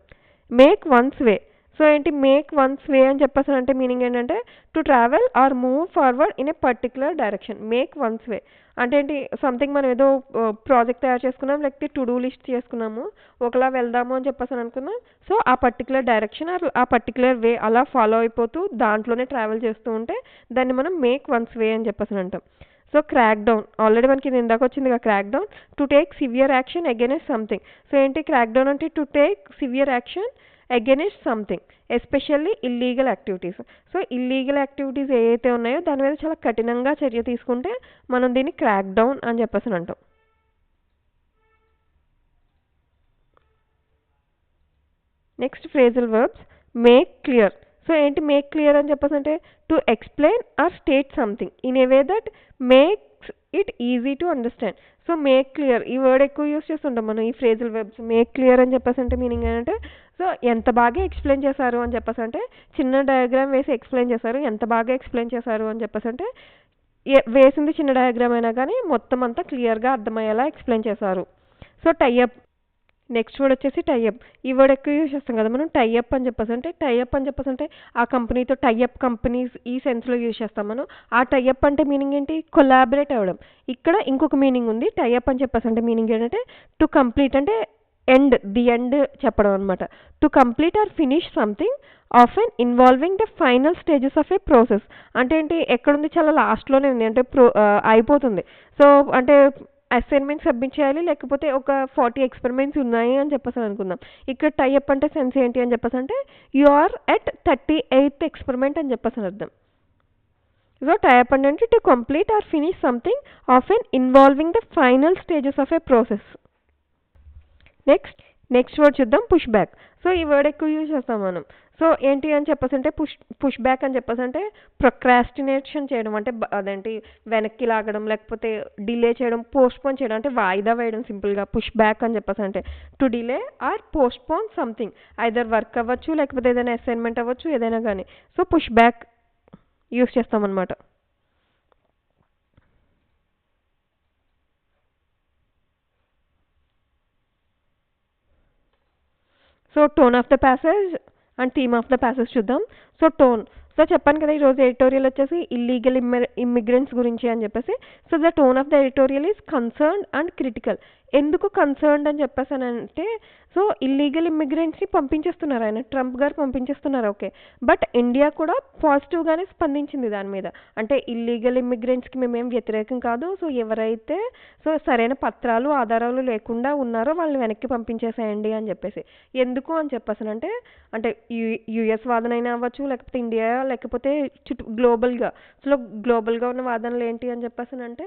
Make one's way. సో ఏంటి? మేక్ వన్స్ వే అని చెప్పేసి అంటే మీనింగ్ ఏంటంటే to travel or move forward in a particular direction. Make one's way అంటే ఏంటి? సంథింగ్ మనం ఏదో ప్రాజెక్ట్ తయారు చేసుకున్నాం, లేకపోతే టు డూ లిస్ట్ చేసుకున్నాము, ఒకలా వెళ్దాము అని చెప్పేసి అనుకున్నాం. సో ఆ పర్టికులర్ డైరెక్షన్ ఆ పర్టికులర్ వే అలా ఫాలో అయిపోతూ దాంట్లోనే ట్రావెల్ చేస్తూ ఉంటే దాన్ని మనం మేక్ వన్స్ వే అని చెప్పేసి అంటాం. So crack down. ఆల్రెడీ మనకి ఇది ఇందాక వచ్చింది కదా crack down. To take severe action against something. So ఏంటి క్రాక్ డౌన్ అంటే? To take severe action against something, especially illegal activities. So illegal activities ఏవైతే ఉన్నాయో దాని మీద చాలా కఠినంగా చర్య తీసుకుంటే మనం దీన్ని క్రాక్ డౌన్ అని చెప్పేసి అంటాం. Next phrasal verbs. Make clear. So ఏంటి మేక్ క్లియర్ అని చెప్పేసి అంటే? To explain or state something in a way that makes it easy to understand. So make clear ఈ వర్డ్ ఎక్కువ యూస్ చేస్తుంటాం మనం ఈ ఫ్రేజల్ వెబ్స్. మేక్ క్లియర్ అని చెప్పేసి అంటే మీనింగ్ ఏంటంటే సో ఎంత బాగా ఎక్స్ప్లెయిన్ చేశారు అని చెప్పేసి అంటే చిన్న డయాగ్రామ్ వేసి ఎక్స్ప్లెయిన్ చేశారు. ఎంత బాగా ఎక్స్ప్లెయిన్ చేశారు అని చెప్పేసి అంటే వేసింది చిన్న డయాగ్రామ్ అయినా కానీ మొత్తం అంతా క్లియర్గా అర్థమయ్యేలా ఎక్స్ప్లెయిన్ చేశారు. సో టైఅప్, నెక్స్ట్ వర్డ్ వచ్చేసి టైఅప్. ఈ వర్డ్ ఎక్కువ యూజ్ చేస్తాం కదా మనం, టైఅప్ అని చెప్పేసి అంటే. టైఅప్ అని చెప్పేసి అంటే ఆ కంపెనీతో టైఅప్ కంపెనీస్ ఈ సెన్స్లో యూజ్ చేస్తాం మనం. ఆ టైఅప్ అంటే మీనింగ్ ఏంటి? కొలాబరేట్ అవ్వడం. ఇక్కడ ఇంకొక మీనింగ్ ఉంది. టైఅప్ అని చెప్పేసి అంటే మీనింగ్ ఏంటంటే టు కంప్లీట్, అంటే ది ఎండ్ చెప్పడం అనమాట. To complete or finish something often involving the final stages of a process. అంటే ఏంటి, ఎక్కడుంది, చాలా లాస్ట్లోనే ఉంది, అంటే అయిపోతుంది. సో అంటే అసైన్మెంట్ సబ్మిట్ చేయాలి, లేకపోతే ఒక 40 ఎక్స్పెరిమెంట్స్ ఉన్నాయి అని చెప్పేసి అనుకుందాం. ఇక్కడ టైఅప్ అంటే సెన్స్ ఏంటి అని చెప్పేసి అంటే you are at 38th experiment అని చెప్పేసి అర్థం. సో టైఅప్ అంటే to complete or finish something often involving the final stages of a process. Next word చూద్దాం, పుష్ బ్యాక్. సో ఈ వర్డ్ ఎక్కువ యూజ్ చేస్తాం మనం. సో ఏంటి అని చెప్పేసి అంటే పుష్ బ్యాక్ అని చెప్పేసి అంటే ప్రొక్రాస్టినేషన్ చేయడం, అంటే అదేంటి వెనక్కి లాగడం, లేకపోతే డిలే చేయడం, పోస్ట్పోన్ చేయడం, అంటే వాయిదా వేయడం సింపుల్గా పుష్ బ్యాక్ అని చెప్పేసి అంటే. To delay or postpone something, either work అవ్వచ్చు, లేకపోతే ఏదైనా అసైన్మెంట్ అవ్వచ్చు, ఏదైనా కానీ. సో పుష్ బ్యాక్ యూజ్ చేస్తామన్నమాట. So tone of the passage and theme of the passage చూద్దాం. సో టోన్, సో చెప్పాను కదా ఈరోజు ఎడిటోరియల్ వచ్చేసి ఇల్లీగల్ ఇమ్మిగ్రెంట్స్ గురించి అని చెప్పేసి. So the tone of the editorial is concerned and critical. ఎందుకు కన్సర్న్డ్ అని చెప్పేసానంటే, సో ఇల్లీగల్ ఇమ్మిగ్రెంట్స్ని పంపించేస్తున్నారు ఆయన, ట్రంప్ గారు పంపించేస్తున్నారు, ఓకే. బట్ ఇండియా కూడా పాజిటివ్గానే స్పందించింది దాని మీద. అంటే ఇల్లీగల్ ఇమ్మిగ్రెంట్స్కి మేమేం వ్యతిరేకం కాదు, సో ఎవరైతే సో సరైన పత్రాలు ఆధారాలు లేకుండా ఉన్నారో వాళ్ళని వెనక్కి పంపించేసేయండి అని చెప్పేసి. ఎందుకు అని చెప్పేసానంటే, అంటే యుఎస్ వాదనైనా అవ్వచ్చు, లేకపోతే ఇండియా, లేకపోతే గ్లోబల్గా. సో గ్లోబల్గా ఉన్న వాదనలు ఏంటి అని చెప్పేసానంటే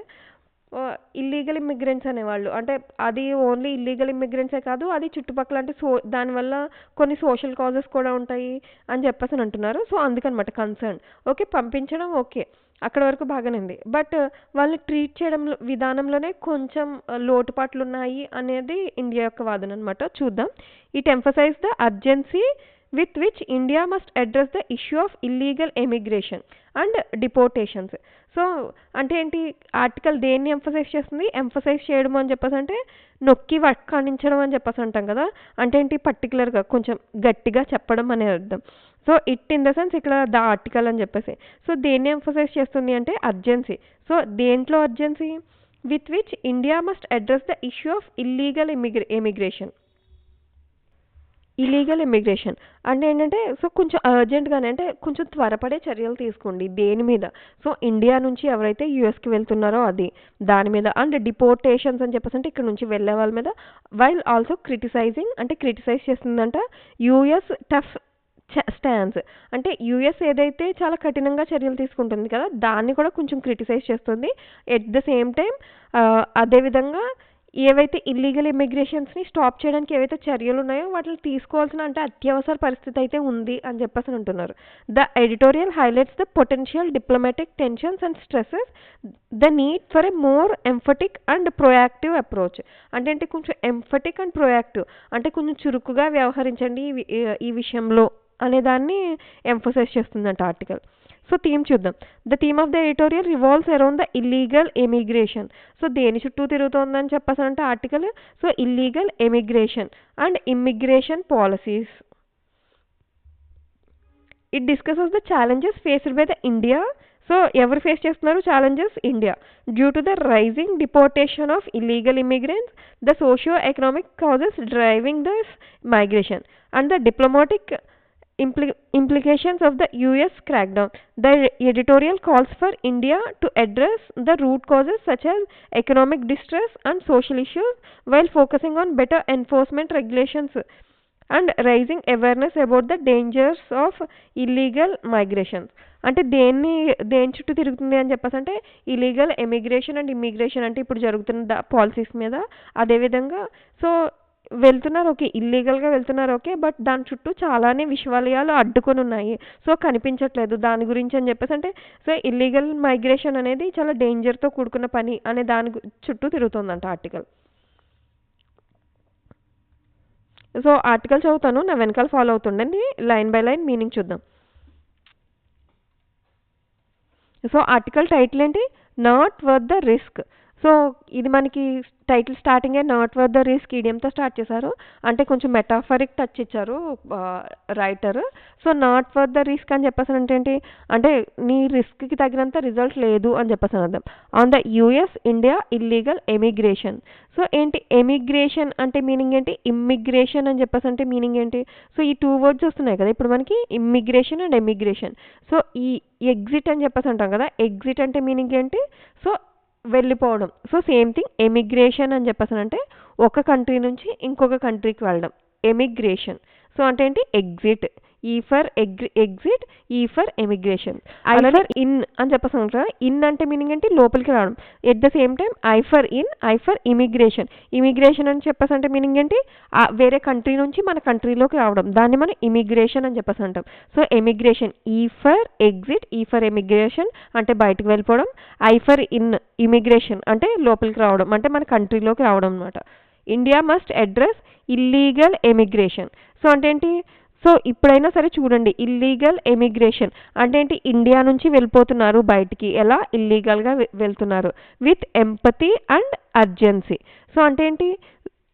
ఇల్లీగల్ ఇమ్మిగ్రెంట్స్ అనేవాళ్ళు, అంటే అది ఓన్లీ ఇల్లీగల్ ఇమ్మిగ్రెంట్సే కాదు, అది చుట్టుపక్కల, అంటే దానివల్ల కొన్ని సోషల్ కాజెస్ కూడా ఉంటాయి అని చెప్పేసి అని అంటున్నారు. సో అందుకనమాట కన్సర్న్. ఓకే, పంపించడం ఓకే, అక్కడ వరకు బాగానే ఉంది. బట్ వాళ్ళని ట్రీట్ చేయడం విధానంలోనే కొంచెం లోటుపాట్లు ఉన్నాయి అనేది ఇండియా యొక్క వాదన అనమాట. చూద్దాం. It emphasise the urgency with which India must address the issue of illegal emigration and deportations. So అంటే ఏంటి, ఆర్టికల్ దేన్ని ఎంఫసైజ్ చేస్తుంది? ఎంఫసైజ్ చేయడం అని చెప్పేసి అంటే నొక్కి వక్కాణించడం అని చెప్పేసి అంటాం కదా. అంటే ఏంటి, పర్టికులర్గా కొంచెం గట్టిగా చెప్పడం అనే అర్థం. So it in the sense ఇక్కడ ద ఆర్టికల్ అని చెప్పేసి. సో దేన్ని ఎంఫసైజ్ చేస్తుంది అంటే అర్జెన్సీ. సో దేంట్లో urgency? With which India must address the issue of illegal emigration. Illegal immigration అంటే ఏంటంటే, సో కొంచెం అర్జెంట్గానే, అంటే కొంచెం త్వరపడే చర్యలు తీసుకోండి దేని మీద. సో ఇండియా నుంచి ఎవరైతే యూఎస్కి వెళ్తున్నారో అది, దాని మీద. అండ్ డిపోర్టేషన్స్ అని చెప్పేసి అంటే ఇక్కడ నుంచి వెళ్ళే వాళ్ళ మీద. వైల్ ఆల్సో క్రిటిసైజింగ్, అంటే క్రిటిసైజ్ చేస్తుందంట యూఎస్ టఫ్ స్టాన్స్. అంటే యూఎస్ ఏదైతే చాలా కఠినంగా చర్యలు తీసుకుంటుంది కదా, దాన్ని కూడా కొంచెం క్రిటిసైజ్ చేస్తుంది. ఎట్ ద సేమ్ టైం అదేవిధంగా ఏవైతే ఇల్లీగల్ ఇమిగ్రేషన్స్ని స్టాప్ చేయడానికి ఏవైతే చర్యలు ఉన్నాయో వాటిని తీసుకోవాల్సిన, అంటే అత్యవసర పరిస్థితి అయితే ఉంది అని చెప్పేసి అంటున్నారు. The editorial highlights the potential diplomatic tensions and stresses, the need for a more emphatic and proactive approach. అంటే కొంచెం ఎంఫటిక్ అండ్ ప్రొయాక్టివ్, అంటే కొంచెం చురుకుగా వ్యవహరించండి ఈ విషయంలో అనే దాన్ని ఎంఫసైజ్ చేస్తుందంట ఆర్టికల్. సో థీమ్ చూద్దాం. The theme of the editorial revolves around the illegal emigration. So దేని చుట్టూ తిరుగుతోందని చెప్పేసానంటే article, so illegal emigration and immigration policies. It discusses the challenges faced by the India. So ఎవరు face చేస్తున్నారు challenges? India. Due to the rising deportation of illegal immigrants, the socio economic causes driving this migration, and the diplomatic implications of the US crackdown. The editorial calls for India to address the root causes such as economic distress and social issues while focusing on better enforcement regulations and raising awareness about the dangers of illegal migration. అంటే దేని చుట్టూ తిరుగుతుంది అని చెప్పేసి అంటే illegal emigration and immigration, అంటే ఇప్పుడు జరుగుతున్న పాలసీస్ మీద. అదేవిధంగా సో వెళ్తున్నారు ఓకే, ఇల్లీగల్గా వెళ్తున్నారు ఓకే, బట్ దాని చుట్టూ చాలానే విశ్వాలయాలు అడ్డుకొని ఉన్నాయి, సో కనిపించట్లేదు దాని గురించి అని చెప్పేసి అంటే. సో ఇల్లీగల్ మైగ్రేషన్ అనేది చాలా డేంజర్తో కూడుకున్న పని అనే దాని చుట్టూ తిరుగుతుందంట ఆర్టికల్. సో ఆర్టికల్ చదువుతాను, నా వెనకాల ఫాలో అవుతుండండి, లైన్ బై లైన్ మీనింగ్ చూద్దాం. సో ఆర్టికల్ టైటిల్ ఏంటి? Not worth the risk. So ఇది మనకి టైటిల్ స్టార్టింగే నాట్ వర్త్ ద రిస్క్ ఈడియంతో స్టార్ట్ చేశారు. అంటే కొంచెం మెటాఫరిక్ టచ్ ఇచ్చారు writer. So not worth the risk అని చెప్పేసి అంటే ఏంటి అంటే నీ రిస్క్కి తగినంత రిజల్ట్ లేదు అని చెప్పేసి అర్థం. On the US India illegal emigration. So ఏంటి ఎమిగ్రేషన్ అంటే మీనింగ్ ఏంటి? ఇమ్మిగ్రేషన్ అని చెప్పేసి అంటే మీనింగ్ ఏంటి? సో ఈ 2 వర్డ్స్ వస్తున్నాయి కదా ఇప్పుడు మనకి, ఇమ్మిగ్రేషన్ అండ్ ఎమిగ్రేషన్. సో ఈ ఎగ్జిట్ అని చెప్పేసి అంటాం కదా, ఎగ్జిట్ అంటే మీనింగ్ ఏంటి? సో వెళ్ళిపోవడం. సో సేమ్ థింగ్ ఎమిగ్రేషన్ అని చెప్పేసి అంటే ఒక కంట్రీ నుంచి ఇంకొక కంట్రీకి వెళ్ళడం, ఎమిగ్రేషన్. సో అంటే ఏంటి? ఎగ్జిట్. ఈ ఫర్ ఎగ్జిట్, ఈ for emigration. I for in అని చెప్పేసి అంటారు. ఇన్ అంటే మీనింగ్ ఏంటి? లోపలికి రావడం. At the same time I for in, I for immigration. Immigration అని చెప్పేసి అంటే మీనింగ్ ఏంటి? వేరే కంట్రీ నుంచి మన కంట్రీలోకి రావడం, దాన్ని మనం ఇమిగ్రేషన్ అని చెప్పేసి అంటాం. So emigration. ఈ ఫర్ ఎగ్జిట్, ఈ ఫర్ ఎమిగ్రేషన్ అంటే బయటకు వెళ్ళిపోవడం. ఐ ఫర్ ఇన్, ఇమిగ్రేషన్ అంటే లోపలికి రావడం, అంటే మన కంట్రీలోకి రావడం అనమాట. India must address illegal emigration. So అంటే ఏంటి? సో ఇప్పుడైనా సరే చూడండి, ఇల్లీగల్ ఎమిగ్రేషన్ అంటే ఏంటి? ఇండియా నుంచి వెళ్ళిపోతున్నారు బయటికి, ఎలా? ఇల్లీగల్గా వెళ్తున్నారు. With empathy and urgency. So అంటే ఏంటి?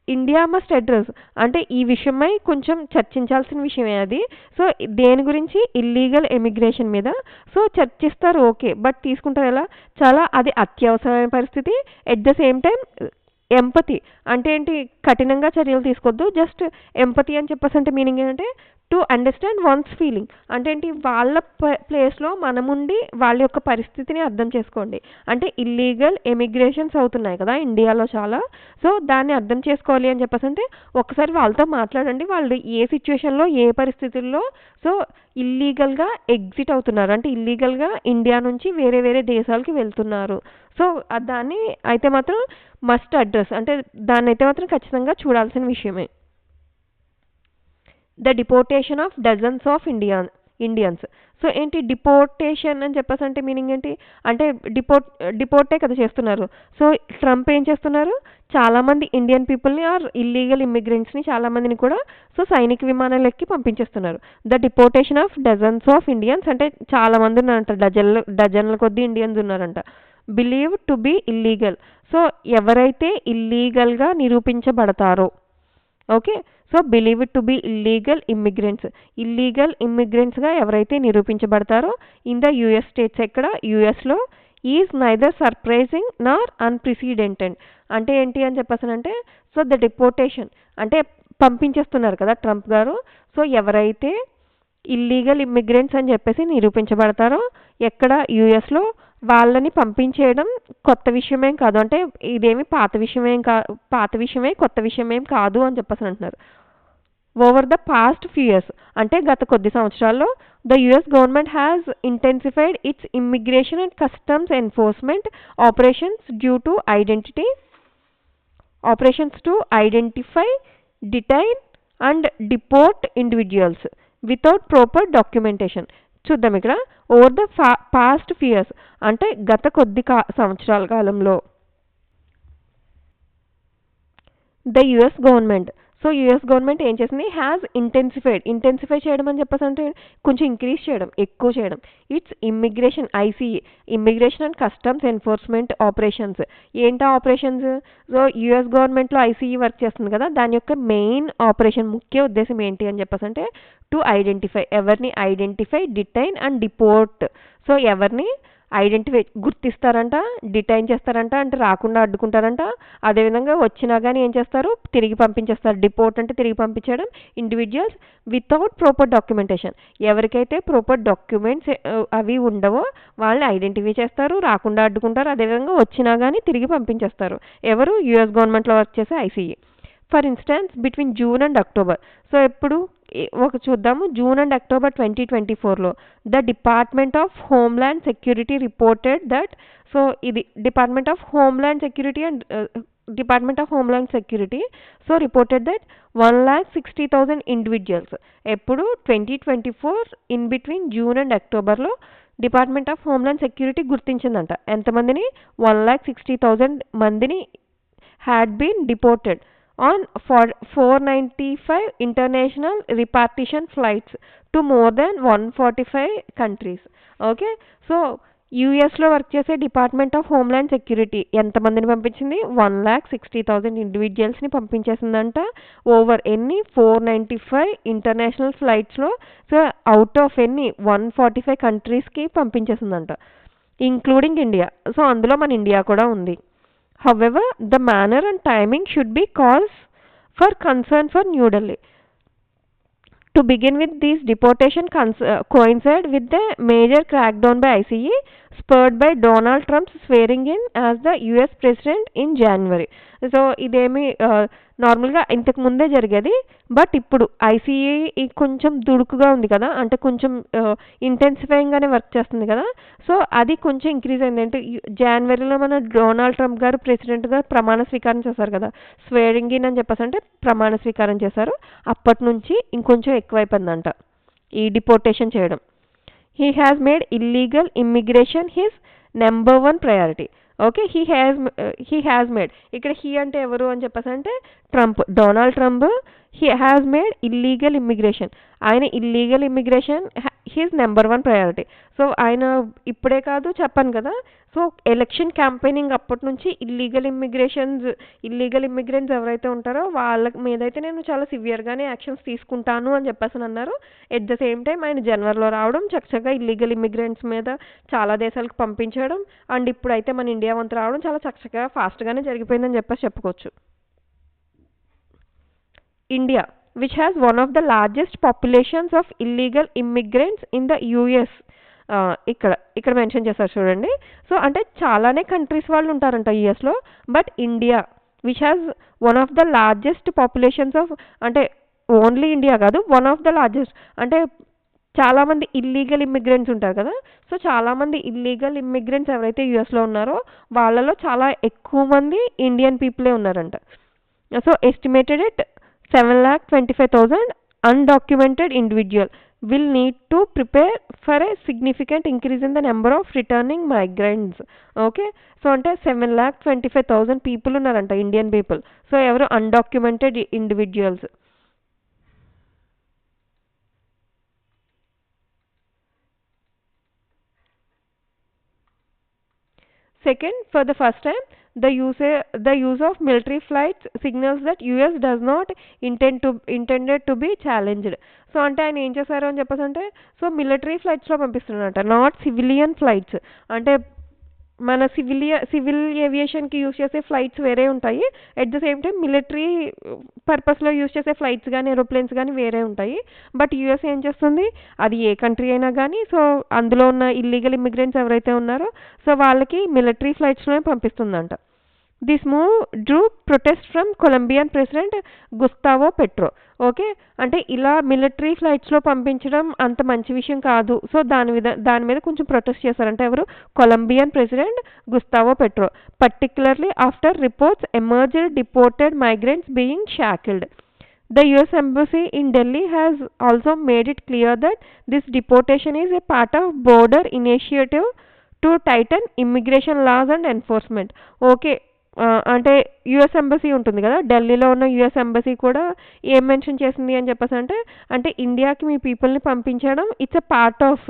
ఇండియా మస్ట్ అడ్రస్ అంటే ఈ విషయమై కొంచెం చర్చించాల్సిన విషయమే అది. సో దేని గురించి? ఇల్లీగల్ ఎమిగ్రేషన్ మీద. సో చర్చిస్తారు, ఓకే, బట్ తీసుకుంటారు ఎలా? చాలా అది అత్యవసరమైన పరిస్థితి. At the same time empathy అంటే ఏంటి? కఠినంగా చర్యలు తీసుకోవద్దు. జస్ట్ ఎంపతి అని చెప్పేసి అంటే మీనింగ్ ఏంటంటే టు అండర్స్టాండ్ వన్స్ ఫీలింగ్. అంటే ఏంటి? వాళ్ళ ప్లేస్లో మనముండి వాళ్ళ యొక్క పరిస్థితిని అర్థం చేసుకోండి. అంటే ఇల్లీగల్ ఎమిగ్రేషన్స్ అవుతున్నాయి కదా ఇండియాలో చాలా. సో దాన్ని అర్థం చేసుకోవాలి అని చెప్పేసి అంటే ఒకసారి వాళ్ళతో మాట్లాడండి. వాళ్ళు ఏ సిచ్యువేషన్లో, ఏ పరిస్థితుల్లో సో ఇల్లీగల్గా ఎగ్జిట్ అవుతున్నారు, అంటే ఇల్లీగల్గా ఇండియా నుంచి వేరే వేరే దేశాలకి వెళ్తున్నారు. సో దాన్ని అయితే మాత్రం మస్ట్ అడ్రస్ అంటే దాన్ని అయితే మాత్రం ఖచ్చితంగా చూడాల్సిన విషయమే. The deportation of dozens of Indians. So ఏంటి? డిపోర్టేషన్ అని చెప్పేసి అంటే మీనింగ్ ఏంటి? అంటే డిపోర్టే కదా చేస్తున్నారు. సో ట్రంప్ ఏం చేస్తున్నారు? చాలామంది ఇండియన్ పీపుల్ని ఆర్ ఇల్లీగల్ ఇమ్మిగ్రెంట్స్ని చాలామందిని కూడా సో సైనిక విమానాలు ఎక్కి పంపించేస్తున్నారు. The deportation of dozens of Indians అంటే చాలామంది ఉన్నారంట, డజన్ల కొద్దీ ఇండియన్స్ ఉన్నారంట. Believe to be illegal. So ఎవరైతే ఇల్లీగల్గా నిరూపించబడతారో, okay, so believe to be illegal immigrants, illegal ఇమ్మిగ్రెంట్స్గా ఎవరైతే నిరూపించబడతారో ఇన్ ద యుఎస్ స్టేట్స్, ఎక్కడ? యుఎస్లో, is neither surprising nor unprecedented. అంటే ఏంటి అని చెప్పేసానంటే సో ద డిపోర్టేషన్ అంటే పంపించేస్తున్నారు కదా ట్రంప్ గారు. సో ఎవరైతే ఇల్లీగల్ ఇమ్మిగ్రెంట్స్ అని చెప్పేసి నిరూపించబడతారో ఎక్కడ? యుఎస్లో, వాళ్ళని పంపించేయడం కొత్త విషయమేం కాదు. అంటే ఇదేమి పాత విషయమే, కొత్త విషయమేం కాదు అని చెప్పేసి అంటున్నారు. Over the past few years అంటే గత కొద్ది సంవత్సరాల్లో the US government has intensified its immigration and customs enforcement operations to identify, detain and deport individuals without proper documentation. చూద్దాం ఇక్కడ. Over the past few years అంటే గత కొద్ది సంవత్సరాల కాలంలో the US government. So US government ఏం చేసింది? Has intensify చేయడం అని చెప్పేసి అంటే కొంచెం ఇంక్రీజ్ చేయడం, ఎక్కువ చేయడం. It's immigration, ICE, immigration and customs enforcement operations. ఏంటా ఆపరేషన్స్? సో యుఎస్ గవర్నమెంట్లో ఐసీఈ వర్క్ చేస్తుంది కదా, దాని యొక్క మెయిన్ ఆపరేషన్, ముఖ్య ఉద్దేశం ఏంటి అని చెప్పేసి అంటే టు ఐడెంటిఫై, ఎవరిని? Identify, detain and deport. So ఎవరిని ఐడెంటిఫై గుర్తిస్తారంట, డిటైన్ చేస్తారంట, అంటే రాకుండా అడ్డుకుంటారంట. అదేవిధంగా వచ్చినా కానీ ఏం చేస్తారు? తిరిగి పంపించేస్తారు. డిపోర్ట్ అంటే తిరిగి పంపించడం. ఇండివిజువల్స్ వితౌట్ ప్రాపర్ డాక్యుమెంటేషన్, ఎవరికైతే ప్రాపర్ డాక్యుమెంట్స్ అవి ఉండవో వాళ్ళని ఐడెంటిఫై చేస్తారు, రాకుండా అడ్డుకుంటారు. అదేవిధంగా వచ్చినా కానీ తిరిగి పంపించేస్తారు. ఎవరు? యుఎస్ గవర్నమెంట్లో వర్క్ చేసే ICE. For instance between June and October. So ఎప్పుడు ఒక చూద్దాము, జూన్ అండ్ అక్టోబర్ 2024లో the department of homeland security reported that. So ఇది department of homeland security so reported that 1,60,000 individuals. ఎప్పుడు? 2024 ఇన్ బిట్వీన్ జూన్ అండ్ అక్టోబర్లో department of homeland security గుర్తించిందంట. ఎంతమందిని? 1,60,000 మందిని had been deported. on for 495 international repartition flights to more than 145 countries. Okay, so యూఎస్లో work చేసే department of homeland security ఎంతమందిని పంపించింది? 1,60,000 ఇండివిజువల్స్ని పంపించేసిందంట. Over ఎన్ని? 495 ఇంటర్నేషనల్ ఫ్లైట్స్లో. సో అవుట్ ఆఫ్ ఎన్ని? 145 కంట్రీస్కి పంపించేసిందంట, ఇంక్లూడింగ్ ఇండియా. సో అందులో మన ఇండియా కూడా ఉంది. However, the manner and timing should be cause for concern for New Delhi. To begin with, these deportation coincide with the major crackdown by ICE spurred by Donald Trump's swearing in as the US president in January. So ఇదేమి నార్మల్గా ఇంతకు ముందే జరిగేది, but ఇప్పుడు ICE కొంచెం దుడుకుగా ఉంది కదా, అంటే కొంచెం ఇంటెన్సిఫైయింగ్గానే వర్క్ చేస్తుంది కదా. సో అది కొంచెం ఇంక్రీజ్ అయింది. అంటే జనవరిలో మన డొనాల్డ్ ట్రంప్ గారు ప్రెసిడెంట్గా ప్రమాణ స్వీకారం చేశారు కదా, స్వేరింగ్ ఇన్ అని చెప్పేసి అంటే ప్రమాణ స్వీకారం చేశారు. అప్పటి నుంచి ఇంకొంచెం ఎక్కువైపోయిందంట ఈ డిపోర్టేషన్ చేయడం. He has made illegal immigration his number 1 priority. Okay, he has made, ఇక్కడ హీ అంటే ఎవరు అని చెప్పేసి అంటే Trump, Donald Trump. He has made illegal immigration, ఆయన illegal immigration his number 1 priority. So ఆయన ఇప్పుడే కాదు, చెప్పాను కదా, సో ఎలక్షన్ క్యాంపెయినింగ్ అప్పటి నుంచి ఇల్లీగల్ ఇమ్మిగ్రెంట్స్ ఎవరైతే ఉంటారో వాళ్ళ మీదైతే నేను చాలా సివియర్గానే యాక్షన్స్ తీసుకుంటాను అని చెప్పేసి అన్నారు. ఎట్ ద సేమ్ టైం ఆయన జనవరిలో రావడం, చక్కగా ఇల్లీగల్ ఇమ్మిగ్రెంట్స్ మీద చాలా దేశాలకు పంపించడం, అండ్ ఇప్పుడైతే మన ఇండియా వంతు రావడం చాలా చక్కగా ఫాస్ట్గానే జరిగిపోయిందని చెప్పేసి చెప్పుకోవచ్చు. India, which has one of the largest populations of illegal immigrants in the US. ఇక్కడ మెన్షన్ చేస్తారు చూడండి. సో అంటే చాలానే కంట్రీస్ వాళ్ళు ఉంటారంట యూఎస్లో, but India which has one of the largest populations of, అంటే ఓన్లీ ఇండియా కాదు, వన్ ఆఫ్ ద లార్జెస్ట్ అంటే చాలామంది ఇల్లీగల్ ఇమ్మిగ్రెంట్స్ ఉంటారు కదా. సో చాలామంది ఇల్లీగల్ ఇమ్మిగ్రెంట్స్ ఎవరైతే యూఎస్లో ఉన్నారో వాళ్ళలో చాలా ఎక్కువ మంది ఇండియన్ పీపులే ఉన్నారంట. So estimated it 7,25,000 undocumented individual will need to prepare for a significant increase in the number of returning migrants. Okay, so అంటే 7,25,000 people ఉన్నారంట, ఇండియన్ పీపుల్. సో ఎవరు? Undocumented individuals. Second, for the first time, the use of military flights signals that US does not intended to be challenged. So అంటే ఆయన ఏం చేశారు అని చెప్పేసి అంటే, సో మిలిటరీ ఫ్లైట్స్లో పంపిస్తున్నారంట, నాట్ సివిలియన్ ఫ్లైట్స్. అంటే మన సివిల్ ఏవియేషన్కి యూజ్ చేసే ఫ్లైట్స్ వేరే ఉంటాయి, at the same time military పర్పస్లో యూజ్ చేసే ఫ్లైట్స్ కానీ ఏరోప్లేన్స్ కానీ వేరే ఉంటాయి. బట్ యూఎస్ ఏం చేస్తుంది, అది ఏ కంట్రీ అయినా కానీ, సో అందులో ఉన్న ఇల్లీగల్ ఇమ్మిగ్రెంట్స్ ఎవరైతే ఉన్నారో సో వాళ్ళకి మిలిటరీ ఫ్లైట్స్లోనే పంపిస్తుందంట. This move drew protest from Colombian president Gustavo Petro. Okay, అంటే ఇలా మిలిటరీ ఫ్లైట్స్లో పంపించడం అంత మంచి విషయం కాదు. సో దాని మీద కొంచెం ప్రొటెస్ట్ చేశారంటే ఎవరు? Colombian president Gustavo Petro, particularly after reports emerged deported migrants being shackled. The US Embassy in Delhi has also made it clear that this deportation is a part of border initiative to tighten immigration laws and enforcement. Okay, అంటే US embassy ఉంటుంది కదా, ఢిల్లీలో ఉన్న US embassy కూడా ఏం mention చేసింది అని చెప్పేసి అంటే ఇండియాకి మీ పీపుల్ని పంపించడం it's a part of,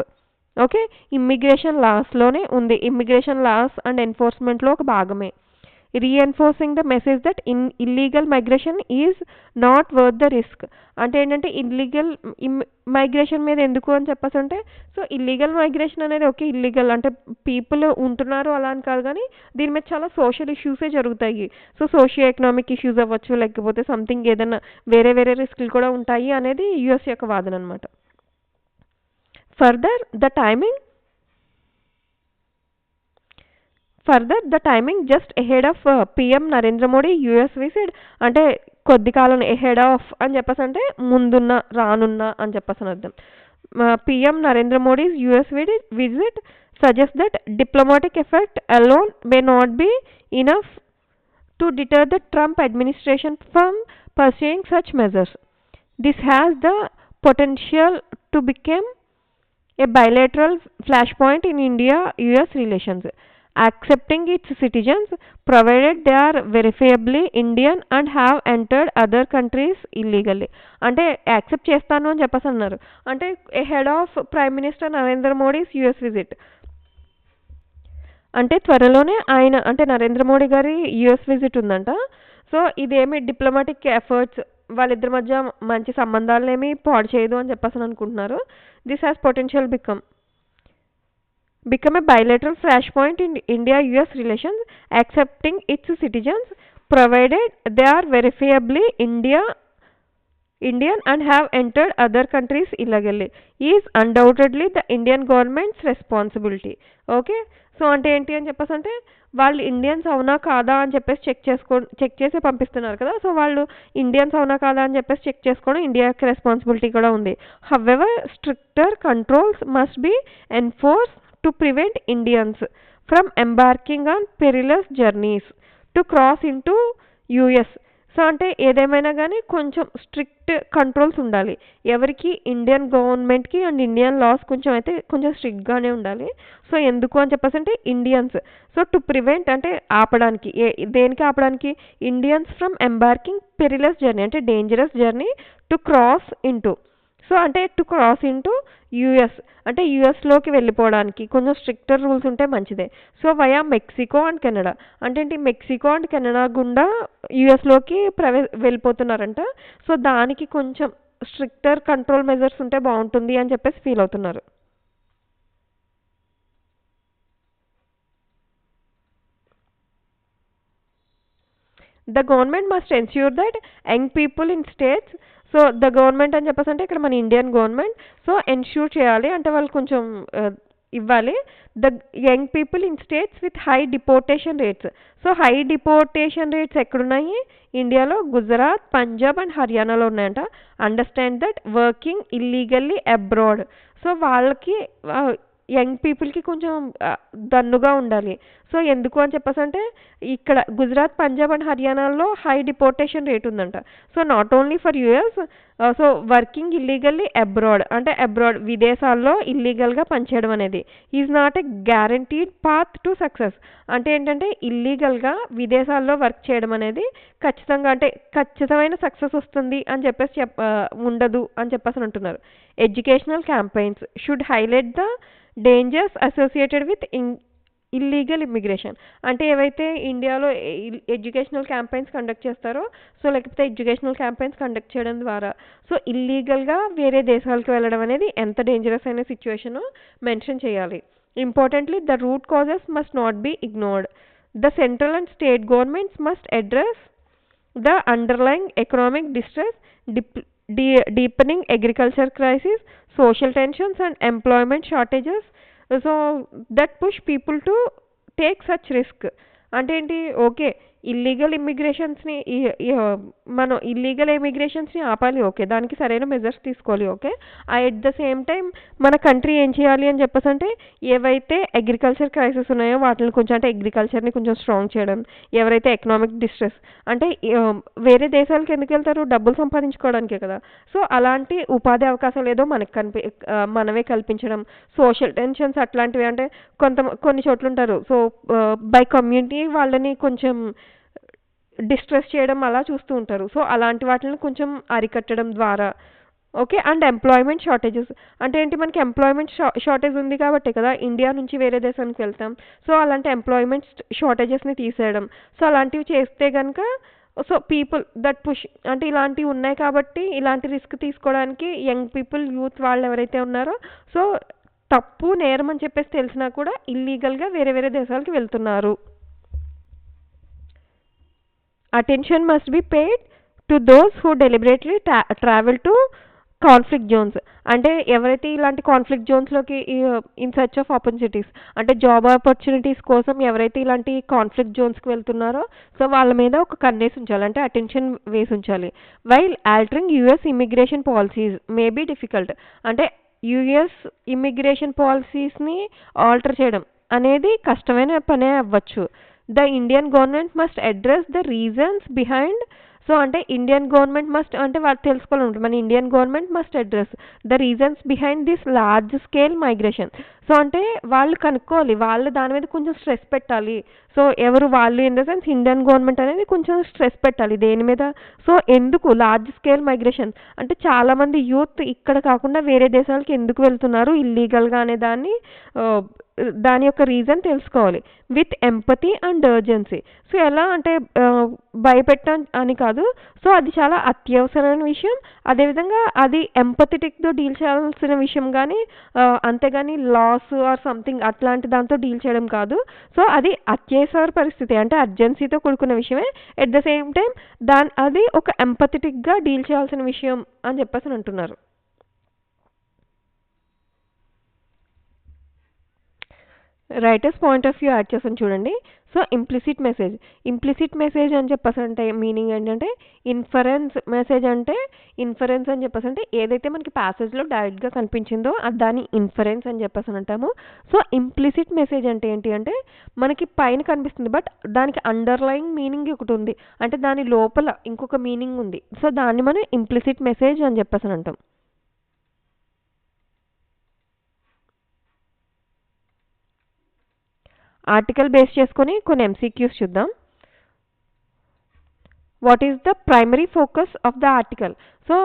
okay, immigration లాస్లోనే ఉంది, ఇమ్మిగ్రేషన్ లాస్ అండ్ ఎన్ఫోర్స్మెంట్లో ఒక భాగమే. reinforcing the message that illegal migration is not worth the risk. అంటే ఏంటంటే ఇల్లీగల్ మైగ్రేషన్ మీద ఎందుకు అని చెప్పేసి అంటే, సో ఇల్లీగల్ మైగ్రేషన్ అనేది ఓకే, ఇల్లీగల్ అంటే పీపుల్ ఉంటున్నారు అలా అని కాదు, కానీ దీని మీద చాలా సోషల్ ఇష్యూసే జరుగుతాయి. సో సోషియో ఎకనామిక్ ఇష్యూస్ అవ్వచ్చు, లేకపోతే సంథింగ్ ఏదైనా వేరే రిస్క్లు కూడా ఉంటాయి అనేది యుఎస్ యొక్క వాదన అనమాట. Further the timing just ahead of PM Narendra Modi US visit, అంటే కొద్ది కాలం ఎహెడ్ ఆఫ్ అని చెప్పేసి అంటే ముందున్న, రానున్న అని చెప్పేసి అని అర్థం. PM Narendra Modi's US visit suggest that diplomatic effect alone May not be enough to deter the Trump administration from pursuing such measures. This has the potential to become a bilateral flashpoint in India-US relations. accepting its citizens provided they are verifiably Indian and have entered other countries illegally. అంటే accept చేస్తాను అని చెప్పేసి అన్నారు. అంటే head of prime minister Narendra Modi's US visit. అంటే త్వరలోనే ఆయన అంటే నరేంద్ర మోడీ గారి యుఎస్ విజిట్ ఉందంట. సో ఇదేమి డిప్లొమాటిక్ ఎఫర్ట్స్ వాళ్ళిద్దరి మధ్య మంచి సంబంధాలనేమి పాడు చేయదు అని చెప్పేసి అనుకుంటున్నారు. This has potential become a bilateral flashpoint in India-US relations, accepting its citizens, provided they are verifiably Indian and have entered other countries illegally, is undoubtedly the Indian government's responsibility. Okay? So అంటే ఏంటి అని చెప్పేసి అంటే వాళ్ళు Indians అవునా కాదా అని చెప్పేసి చెక్ చేసి పంపిస్తున్నారు కదా. సో వాళ్ళు ఇండియన్స్ అవునా కాదా అని చెప్పేసి చెక్ చేసుకోవడం ఇండియాకి రెస్పాన్సిబిలిటీ కూడా ఉంది. However stricter controls must be enforce to prevent Indians from embarking on perilous journeys to cross into US. So అంటే ఏదేమైనా కానీ కొంచెం స్ట్రిక్ట్ కంట్రోల్స్ ఉండాలి. ఎవరికి ఇండియన్ గవర్నమెంట్కి అండ్ ఇండియన్ లాస్ కొంచెం స్ట్రిక్ట్గానే ఉండాలి. సో ఎందుకు అని చెప్పేసి అంటే ఇండియన్స్ సో టు ప్రివెంట్ అంటే ఆపడానికి దేనికి ఆపడానికి ఇండియన్స్ ఫ్రమ్ ఎంబార్కింగ్ పెరిలస్ జర్నీ అంటే dangerous journey to cross into so అంటే టు క్రాస్ ఇంటూ యూఎస్ అంటే యూఎస్లోకి వెళ్ళిపోవడానికి కొంచెం స్ట్రిక్టర్ రూల్స్ ఉంటే మంచిదే. So via Mexico and Canada అంటే ఏంటి మెక్సికో అండ్ కెనడా గుండా యూఎస్లోకి వెళ్ళిపోతున్నారంట. సో దానికి కొంచెం స్ట్రిక్టర్ కంట్రోల్ మెజర్స్ ఉంటే బాగుంటుంది అని చెప్పేసి ఫీల్ అవుతున్నారు. The government must ensure that young people in states so the government అని చెప్పేసి అంటే ఇక్కడ మన ఇండియన్ గవర్నమెంట్ సో ఎన్ష్యూర్ చేయాలి అంటే వాళ్ళు కొంచెం ఇవ్వాలి. The young people in states with high deportation rates so high deportation rates ఎక్కడున్నాయి ఇండియాలో గుజరాత్ పంజాబ్ అండ్ హర్యానాలో ఉన్నాయంట. Understand that working illegally abroad so వాళ్ళకి యంగ్ పీపుల్కి కొంచెం దన్నుగా ఉండాలి. సో ఎందుకు అని చెప్పేసి అంటే ఇక్కడ గుజరాత్ పంజాబ్ అండ్ హర్యానాలో హై డిపోర్టేషన్ రేట్ ఉందంట. So not only for US so working illegally abroad అంటే అబ్రాడ్ విదేశాల్లో ఇల్లీగల్గా పనిచేయడం అనేది is not a guaranteed path to success అంటే ఏంటంటే ఇల్లీగల్గా విదేశాల్లో వర్క్ చేయడం అనేది ఖచ్చితంగా అంటే ఖచ్చితమైన సక్సెస్ వస్తుంది అని చెప్పేసి ఉండదు అని చెప్పేసి అంటున్నారు. Educational campaigns should highlight the dangers associated with illegal immigration అంటే ఏవైతే ఇండియాలో ఎడ్యుకేషనల్ క్యాంపెయిన్స్ కండక్ట్ చేస్తారో సో లేకపోతే ఎడ్యుకేషనల్ క్యాంపెయిన్స్ కండక్ట్ చేయడం ద్వారా సో ఇల్లీగల్గా వేరే దేశాలకు వెళ్ళడం అనేది ఎంత డేంజరస్ అయిన సిచ్యువేషనో మెన్షన్ చేయాలి. Importantly the root causes must not be ignored. The central and state governments must address the underlying economic distress deepening agriculture crisis, social tensions and employment shortages so that push people to take such risk. అంటే ఏంటి okay illegal ఇమిగ్రేషన్స్ని మనం illegal ఇమిగ్రేషన్స్ని ఆపాలి okay దానికి సరైన measures తీసుకోవాలి okay. At the same time మన country ఏం చేయాలి అని చెప్పేసి అంటే ఏవైతే అగ్రికల్చర్ క్రైసిస్ ఉన్నాయో వాటిని కొంచెం అంటే అగ్రికల్చర్ని కొంచెం స్ట్రాంగ్ చేయడం. ఎవరైతే ఎకనామిక్ డిస్ట్రెస్ అంటే వేరే దేశాలకు ఎందుకు వెళ్తారు డబ్బులు సంపాదించుకోవడానికే కదా. సో అలాంటి ఉపాధి అవకాశాలు ఏదో మనకి మనమే కల్పించడం. సోషల్ టెన్షన్స్ అట్లాంటివి అంటే కొన్ని చోట్ల ఉంటారు సో బై కమ్యూనిటీ వాళ్ళని కొంచెం డిస్ట్రెస్ చేయడం అలా చూస్తూ ఉంటారు. సో అలాంటి వాటిని కొంచెం అరికట్టడం ద్వారా ఓకే. అండ్ ఎంప్లాయ్మెంట్ షార్టేజెస్ అంటే ఏంటి మనకి ఎంప్లాయ్మెంట్ షార్టేజ్ ఉంది కాబట్టి కదా ఇండియా నుంచి వేరే దేశానికి వెళ్తాం. సో అలాంటి ఎంప్లాయ్మెంట్ షార్టేజెస్ని తీసేయడం. సో అలాంటివి చేస్తే కనుక సో పీపుల్ దట్ పుష్ అంటే ఇలాంటివి ఉన్నాయి కాబట్టి ఇలాంటి రిస్క్ తీసుకోవడానికి యంగ్ పీపుల్ యూత్ వాళ్ళు ఎవరైతే ఉన్నారో సో తప్పు నేరం అని చెప్పేసి తెలిసినా కూడా ఇల్లీగల్గా వేరే వేరే దేశాలకు వెళ్తున్నారు. Attention must be paid to those who deliberately travel to conflict zones అంటే ఎవరైతే ఇలాంటి కాన్ఫ్లిక్ట్ జోన్స్లోకి ఇన్ సర్చ్ ఆఫ్ ఆపర్చునిటీస్ అంటే జాబ్ ఆపర్చునిటీస్ కోసం ఎవరైతే ఇలాంటి కాన్ఫ్లిక్ట్ జోన్స్కి వెళ్తున్నారో సో వాళ్ళ మీద ఒక కన్నేసి ఉంచాలి అంటే అటెన్షన్ వేసి ఉంచాలి. While altering US immigration policies may be difficult అంటే యుఎస్ ఇమిగ్రేషన్ పాలసీస్ని ఆల్టర్ చేయడం అనేది కష్టమైన పనే అవ్వచ్చు. The Indian government must address the reasons behind so అంటే ఇండియన్ గవర్నమెంట్ మస్ట్ అంటే వాళ్ళు తెలుసుకోవాలంటే మన Indian government must address the reasons behind this large scale migration. So అంటే వాళ్ళు కనుక్కోవాలి. వాళ్ళు దాని మీద కొంచెం స్ట్రెస్ పెట్టాలి. సో ఎవరు వాళ్ళు in the sense Indian government అనేది కొంచెం స్ట్రెస్ పెట్టాలి దేని మీద. సో ఎందుకు లార్జ్ స్కేల్ మైగ్రేషన్ అంటే చాలామంది యూత్ ఇక్కడ కాకుండా వేరే దేశాలకి ఎందుకు వెళ్తున్నారు ఇల్లీగల్‌గా అనే దాని యొక్క రీజన్ తెలుసుకోవాలి. With empathy and urgency. So ఎలా అంటే భయపెట్టడం అని కాదు. సో అది చాలా అత్యవసరమైన విషయం. అదేవిధంగా అది ఎంపథెటిక్‌తో డీల్ చేయాల్సిన విషయం గానీ అంతేగాని లాస్ ఆర్ సంథింగ్ అట్లాంటి దాంతో డీల్ చేయడం కాదు. సో అది అత్యవసర పరిస్థితి అంటే అర్జెన్సీతో కూడుకున్న విషయమే. ఎట్ ద సేమ్ టైమ్ అది ఒక ఎంపథెటిక్‌గా డీల్ చేయాల్సిన విషయం అని చెప్పేసి అంటున్నారు. Writers point of view add చేసాను చూడండి. సో ఇంప్లిసిట్ మెసేజ్ అని చెప్పేసి అంటే మీనింగ్ ఏంటంటే ఇన్ఫరెన్స్ అని చెప్పేసి అంటే ఏదైతే మనకి ప్యాసేజ్లో డైరెక్ట్గా కనిపించిందో అది దాని ఇన్ఫరెన్స్ అని చెప్పేసి అంటాము. సో ఇంప్లిసిట్ మెసేజ్ అంటే ఏంటి అంటే మనకి పైన కనిపిస్తుంది బట్ దానికి అండర్లయింగ్ మీనింగ్ ఒకటి ఉంది. అంటే దాని లోపల ఇంకొక మీనింగ్ ఉంది. సో దాన్ని మనం ఇంప్లిసిట్ మెసేజ్ అని చెప్పేసి అంటాం. ఆర్టికల్ బేస్ చేసుకొని కొన్ని ఎంసీక్యూస్ చూద్దాం. What is the primary focus of the article? So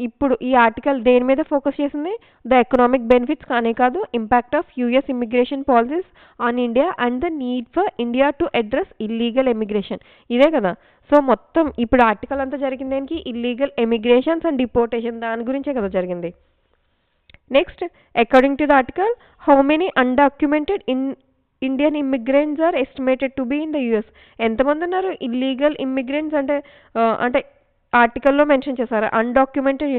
ఇప్పుడు ఈ ఆర్టికల్ దేని మీద ఫోకస్ చేసింది? ద ఎకనామిక్ బెనిఫిట్స్ కానే కాదు, impact of US immigration policies on India and the need for India to address illegal emigration. ఇదే కదా. సో మొత్తం ఇప్పుడు ఆర్టికల్ అంతా జరిగింది దేనికి? ఇల్లీగల్ ఎమిగ్రేషన్స్ అండ్ డిపోర్టేషన్ దాని గురించే కదా జరిగింది. Next, according to the article how many undocumented Indian immigrants are estimated to be in the US. ఎంతమంది ఉన్నారు ఇల్లీగల్ ఇమ్మిగ్రెంట్స్ అంటే ఆర్టికల్లో మెన్షన్ చేశారు అన్డాక్యుమెంటెడ్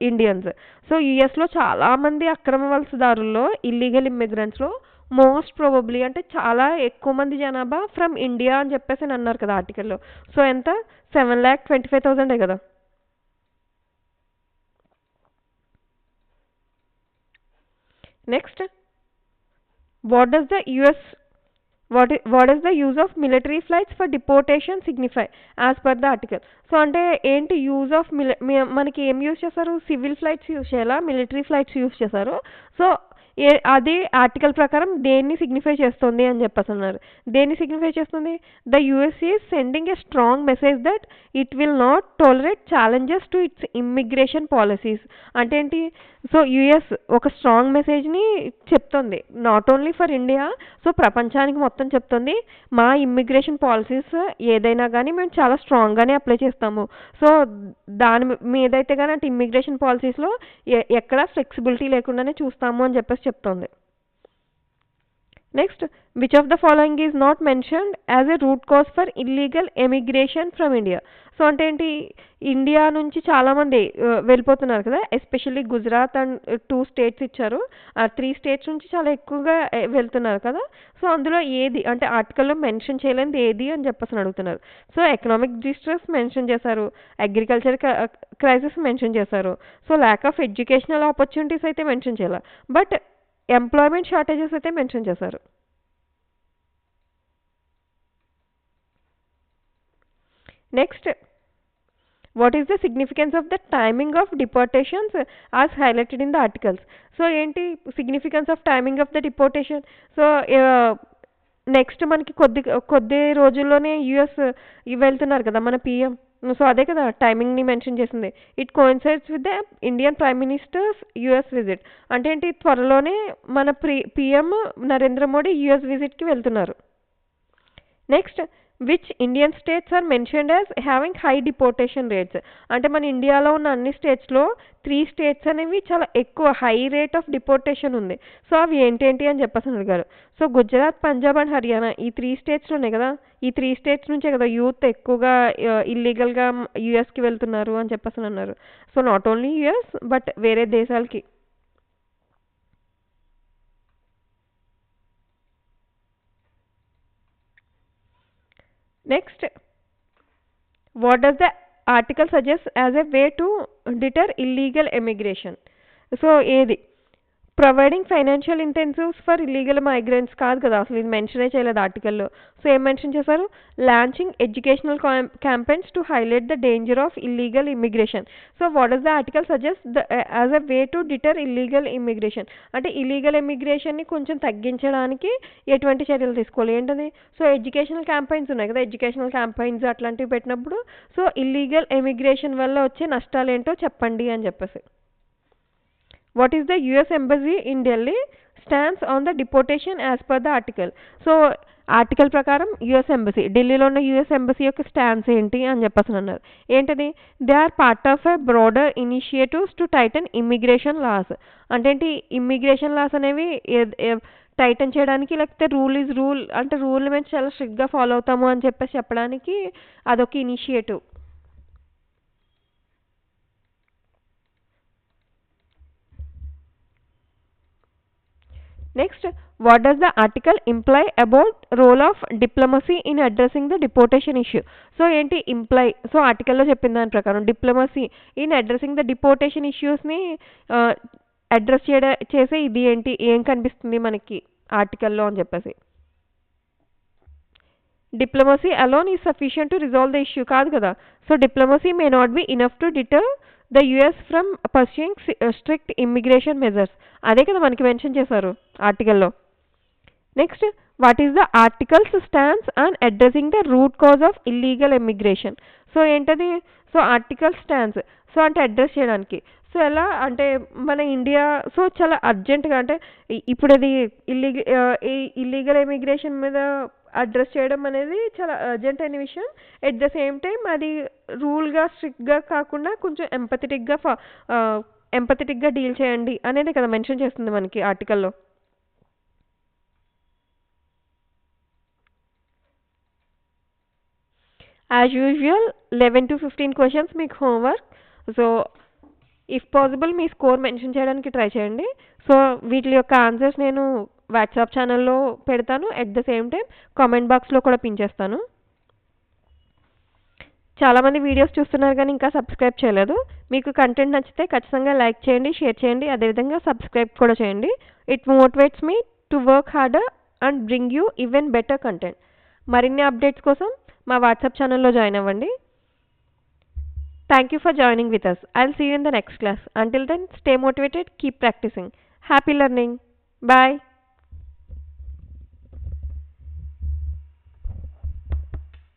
ఇండియన్స్. సో యూఎస్లో చాలామంది అక్రమ వలసదారుల్లో ఇల్లీగల్ ఇమ్మిగ్రెంట్స్లో మోస్ట్ ప్రాబబ్లీ అంటే చాలా ఎక్కువ మంది జనాభా ఫ్రమ్ ఇండియా అని చెప్పేసి అన్నారు కదా ఆర్టికల్లో. సో ఎంత? 7,25,000 కదా. Next, what does the use of military flights for deportation signify as per the article? So అంటే ఏంటి యూజ్ ఆఫ్ మనకి ఏం యూజ్ చేశారు? సివిల్ ఫ్లైట్స్ యూజ్ చేయాలా, మిలిటరీ ఫ్లైట్స్ యూజ్ చేశారు. సో అది ఆర్టికల్ ప్రకారం దేన్ని సిగ్నిఫై చేస్తుంది అని చెప్పేసి అన్నారు. దేన్ని సిగ్నిఫై చేస్తుంది? The US is sending a strong message that it will not tolerate challenges to it's immigration policies. అంటే ఏంటి? సో యుఎస్ ఒక స్ట్రాంగ్ మెసేజ్ని చెప్తుంది not only for India, so ప్రపంచానికి మొత్తం చెప్తుంది మా ఇమ్మిగ్రేషన్ పాలసీస్ ఏదైనా కానీ మేము చాలా స్ట్రాంగ్గానే అప్లై చేస్తాము. సో దాని మీదైతే కానీ అంటే ఇమ్మిగ్రేషన్ పాలసీస్లో ఎక్కడా ఫ్లెక్సిబిలిటీ లేకుండానే చూస్తాము అని చెప్పేసి చెప్తుంది. Next, which of the following is not mentioned as a root cause for illegal emigration from India? So అంటే ఏంటి? ఇండియా నుంచి చాలామంది వెళ్ళిపోతున్నారు కదా, ఎస్పెషల్లీ గుజరాత్ అండ్ 2 స్టేట్స్ ఇచ్చారు. 3 స్టేట్స్ నుంచి చాలా ఎక్కువగా వెళ్తున్నారు కదా. సో అందులో ఏది అంటే ఆర్టికల్లో మెన్షన్ చేయలేనిది ఏది అని చెప్పేసి అడుగుతున్నారు. సో ఎకనామిక్ డిస్ట్రెస్ మెన్షన్ చేశారు, అగ్రికల్చర్ క్రైసిస్ మెన్షన్ చేశారు, so lack of educational opportunities అయితే మెన్షన్ చేయాలి, బట్ ఎంప్లాయ్మెంట్ షార్టేజెస్ అయితే మెన్షన్ చేశారు. Next, what is the significance of the timing of deportations as highlighted in the articles? So ఏంటి significance of timing of the deportation? So next మనకి కొద్ది రోజుల్లోనే US వెళ్తున్నారు కదా మన పిఎం. సో అదే కదా టైమింగ్ని మెన్షన్ చేసింది. It coincides with the Indian prime minister's US visit. అంటే ఏంటి? త్వరలోనే మన పిఎం నరేంద్ర మోడీ యుఎస్ విజిట్కి వెళ్తున్నారు. Next, which Indian states are mentioned as having high deportation rates? అంటే మన ఇండియాలో ఉన్న అన్ని స్టేట్స్లో 3 స్టేట్స్ అనేవి చాలా ఎక్కువ హై రేట్ ఆఫ్ డిపోర్టేషన్ ఉంది. సో అవి ఏంటేంటి అని చెప్పేసి అడిగారు. సో గుజరాత్, పంజాబ్ అండ్ హర్యానా ఈ 3 స్టేట్స్లోనే కదా, ఈ 3 స్టేట్స్ నుంచే కదా యూత్ ఎక్కువగా ఇల్లీగల్గా యూఎస్కి వెళ్తున్నారు అని చెప్పేసి అన్నారు. So not only US but వేరే దేశాలకి. Next, what does the article suggest as a way to deter illegal emigration? So ఏది? Providing financial incentives for illegal migrants కాదు కదా, అసలు ఇది మెన్షనే చేయలేదు ఆర్టికల్లో. సో ఏం మెన్షన్ చేశారు? Launching educational campaigns to highlight the danger of illegal immigration. So what does the article suggest as a way to deter illegal immigration? అంటే illegal ఇమిగ్రేషన్ని కొంచెం తగ్గించడానికి ఎటువంటి చర్యలు తీసుకోవాలి ఏంటది? సో ఎడ్యుకేషనల్ క్యాంపెయిన్స్ ఉన్నాయి కదా, ఎడ్యుకేషనల్ క్యాంపెయిన్స్ అట్లాంటివి పెట్టినప్పుడు సో ఇల్లీగల్ ఇమిగ్రేషన్ వల్ల వచ్చే నష్టాలు ఏంటో చెప్పండి అని చెప్పేసి. What is the US Embassy in Delhi stance on the deportation as per the article? So article ప్రకారం యుఎస్ ఎంబసీ, ఢిల్లీలో ఉన్న యుఎస్ ఎంబసీ యొక్క స్టాన్స్ ఏంటి అని చెప్పేసి అన్నారు. ఏంటది? They are part of a broader initiatives to tighten immigration laws. అంటే ఏంటి? ఇమ్మిగ్రేషన్ లాస్ అనేవి టైటన్ చేయడానికి, లేకపోతే రూల్ ఈజ్ రూల్ అంటే రూల్ మేము చాలా స్ట్రిక్ట్గా ఫాలో అవుతాము అని చెప్పేసి చెప్పడానికి అదొక initiative. Next, what does the article imply about role of diplomacy in addressing the deportation issue? So ఏంటి imply? సో ఆర్టికల్లో చెప్పిన దాని ప్రకారం diplomacy in addressing the deportation ఇష్యూస్ని అడ్రస్ చేసే ఇది ఏంటి, ఏం కనిపిస్తుంది మనకి ఆర్టికల్లో అని చెప్పేసి. Diplomacy alone is sufficient to resolve the issue కాదు కదా. So diplomacy may not be enough to deter the US from pursuing strict immigration measures. అదే కదా మనకి మెన్షన్ చేశారు ఆర్టికల్లో. Next, what is the article's stance on addressing the root cause of illegal immigration? So ఏంటది? So article stance so అంటే address చేయడానికి. So ఎలా అంటే మన ఇండియా సో చాలా అర్జెంటుగా అంటే ఇప్పుడు అది ఇల్లీగల్ ఇమిగ్రేషన్ మీద అడ్రస్ చేయడం అనేది చాలా అర్జెంట్ అయిన విషయం. ఎట్ ద సేమ్ టైం అది రూల్గా స్ట్రిక్ట్గా కాకుండా కొంచెం ఎంపథెటిక్గా డీల్ చేయండి అనేది కదా మెన్షన్ చేస్తుంది మనకి ఆర్టికల్లో. యాజ్ యూజువల్ 11 to 15 క్వశ్చన్స్ మీకు homework. So if possible me score mention చేయడానికి ట్రై చేయండి. సో వీటి యొక్క ఆన్సర్స్ నేను వాట్సాప్ ఛానల్లో పెడతాను. At the same time comment బాక్స్లో కూడా పిన్ చేస్తాను. చాలామంది వీడియోస్ చూస్తున్నారు కానీ ఇంకా సబ్స్క్రైబ్ చేయలేదు. మీకు కంటెంట్ నచ్చితే ఖచ్చితంగా లైక్ చేయండి, షేర్ చేయండి, అదేవిధంగా సబ్స్క్రైబ్ కూడా చేయండి. It motivates me to work harder and bring you even better content. మరిన్ని అప్డేట్స్ కోసం మా వాట్సాప్ ఛానల్లో జాయిన్ అవ్వండి. Thank you for joining with us. I'll see you in the next class. Until then, stay motivated, keep practicing. Happy learning. Bye.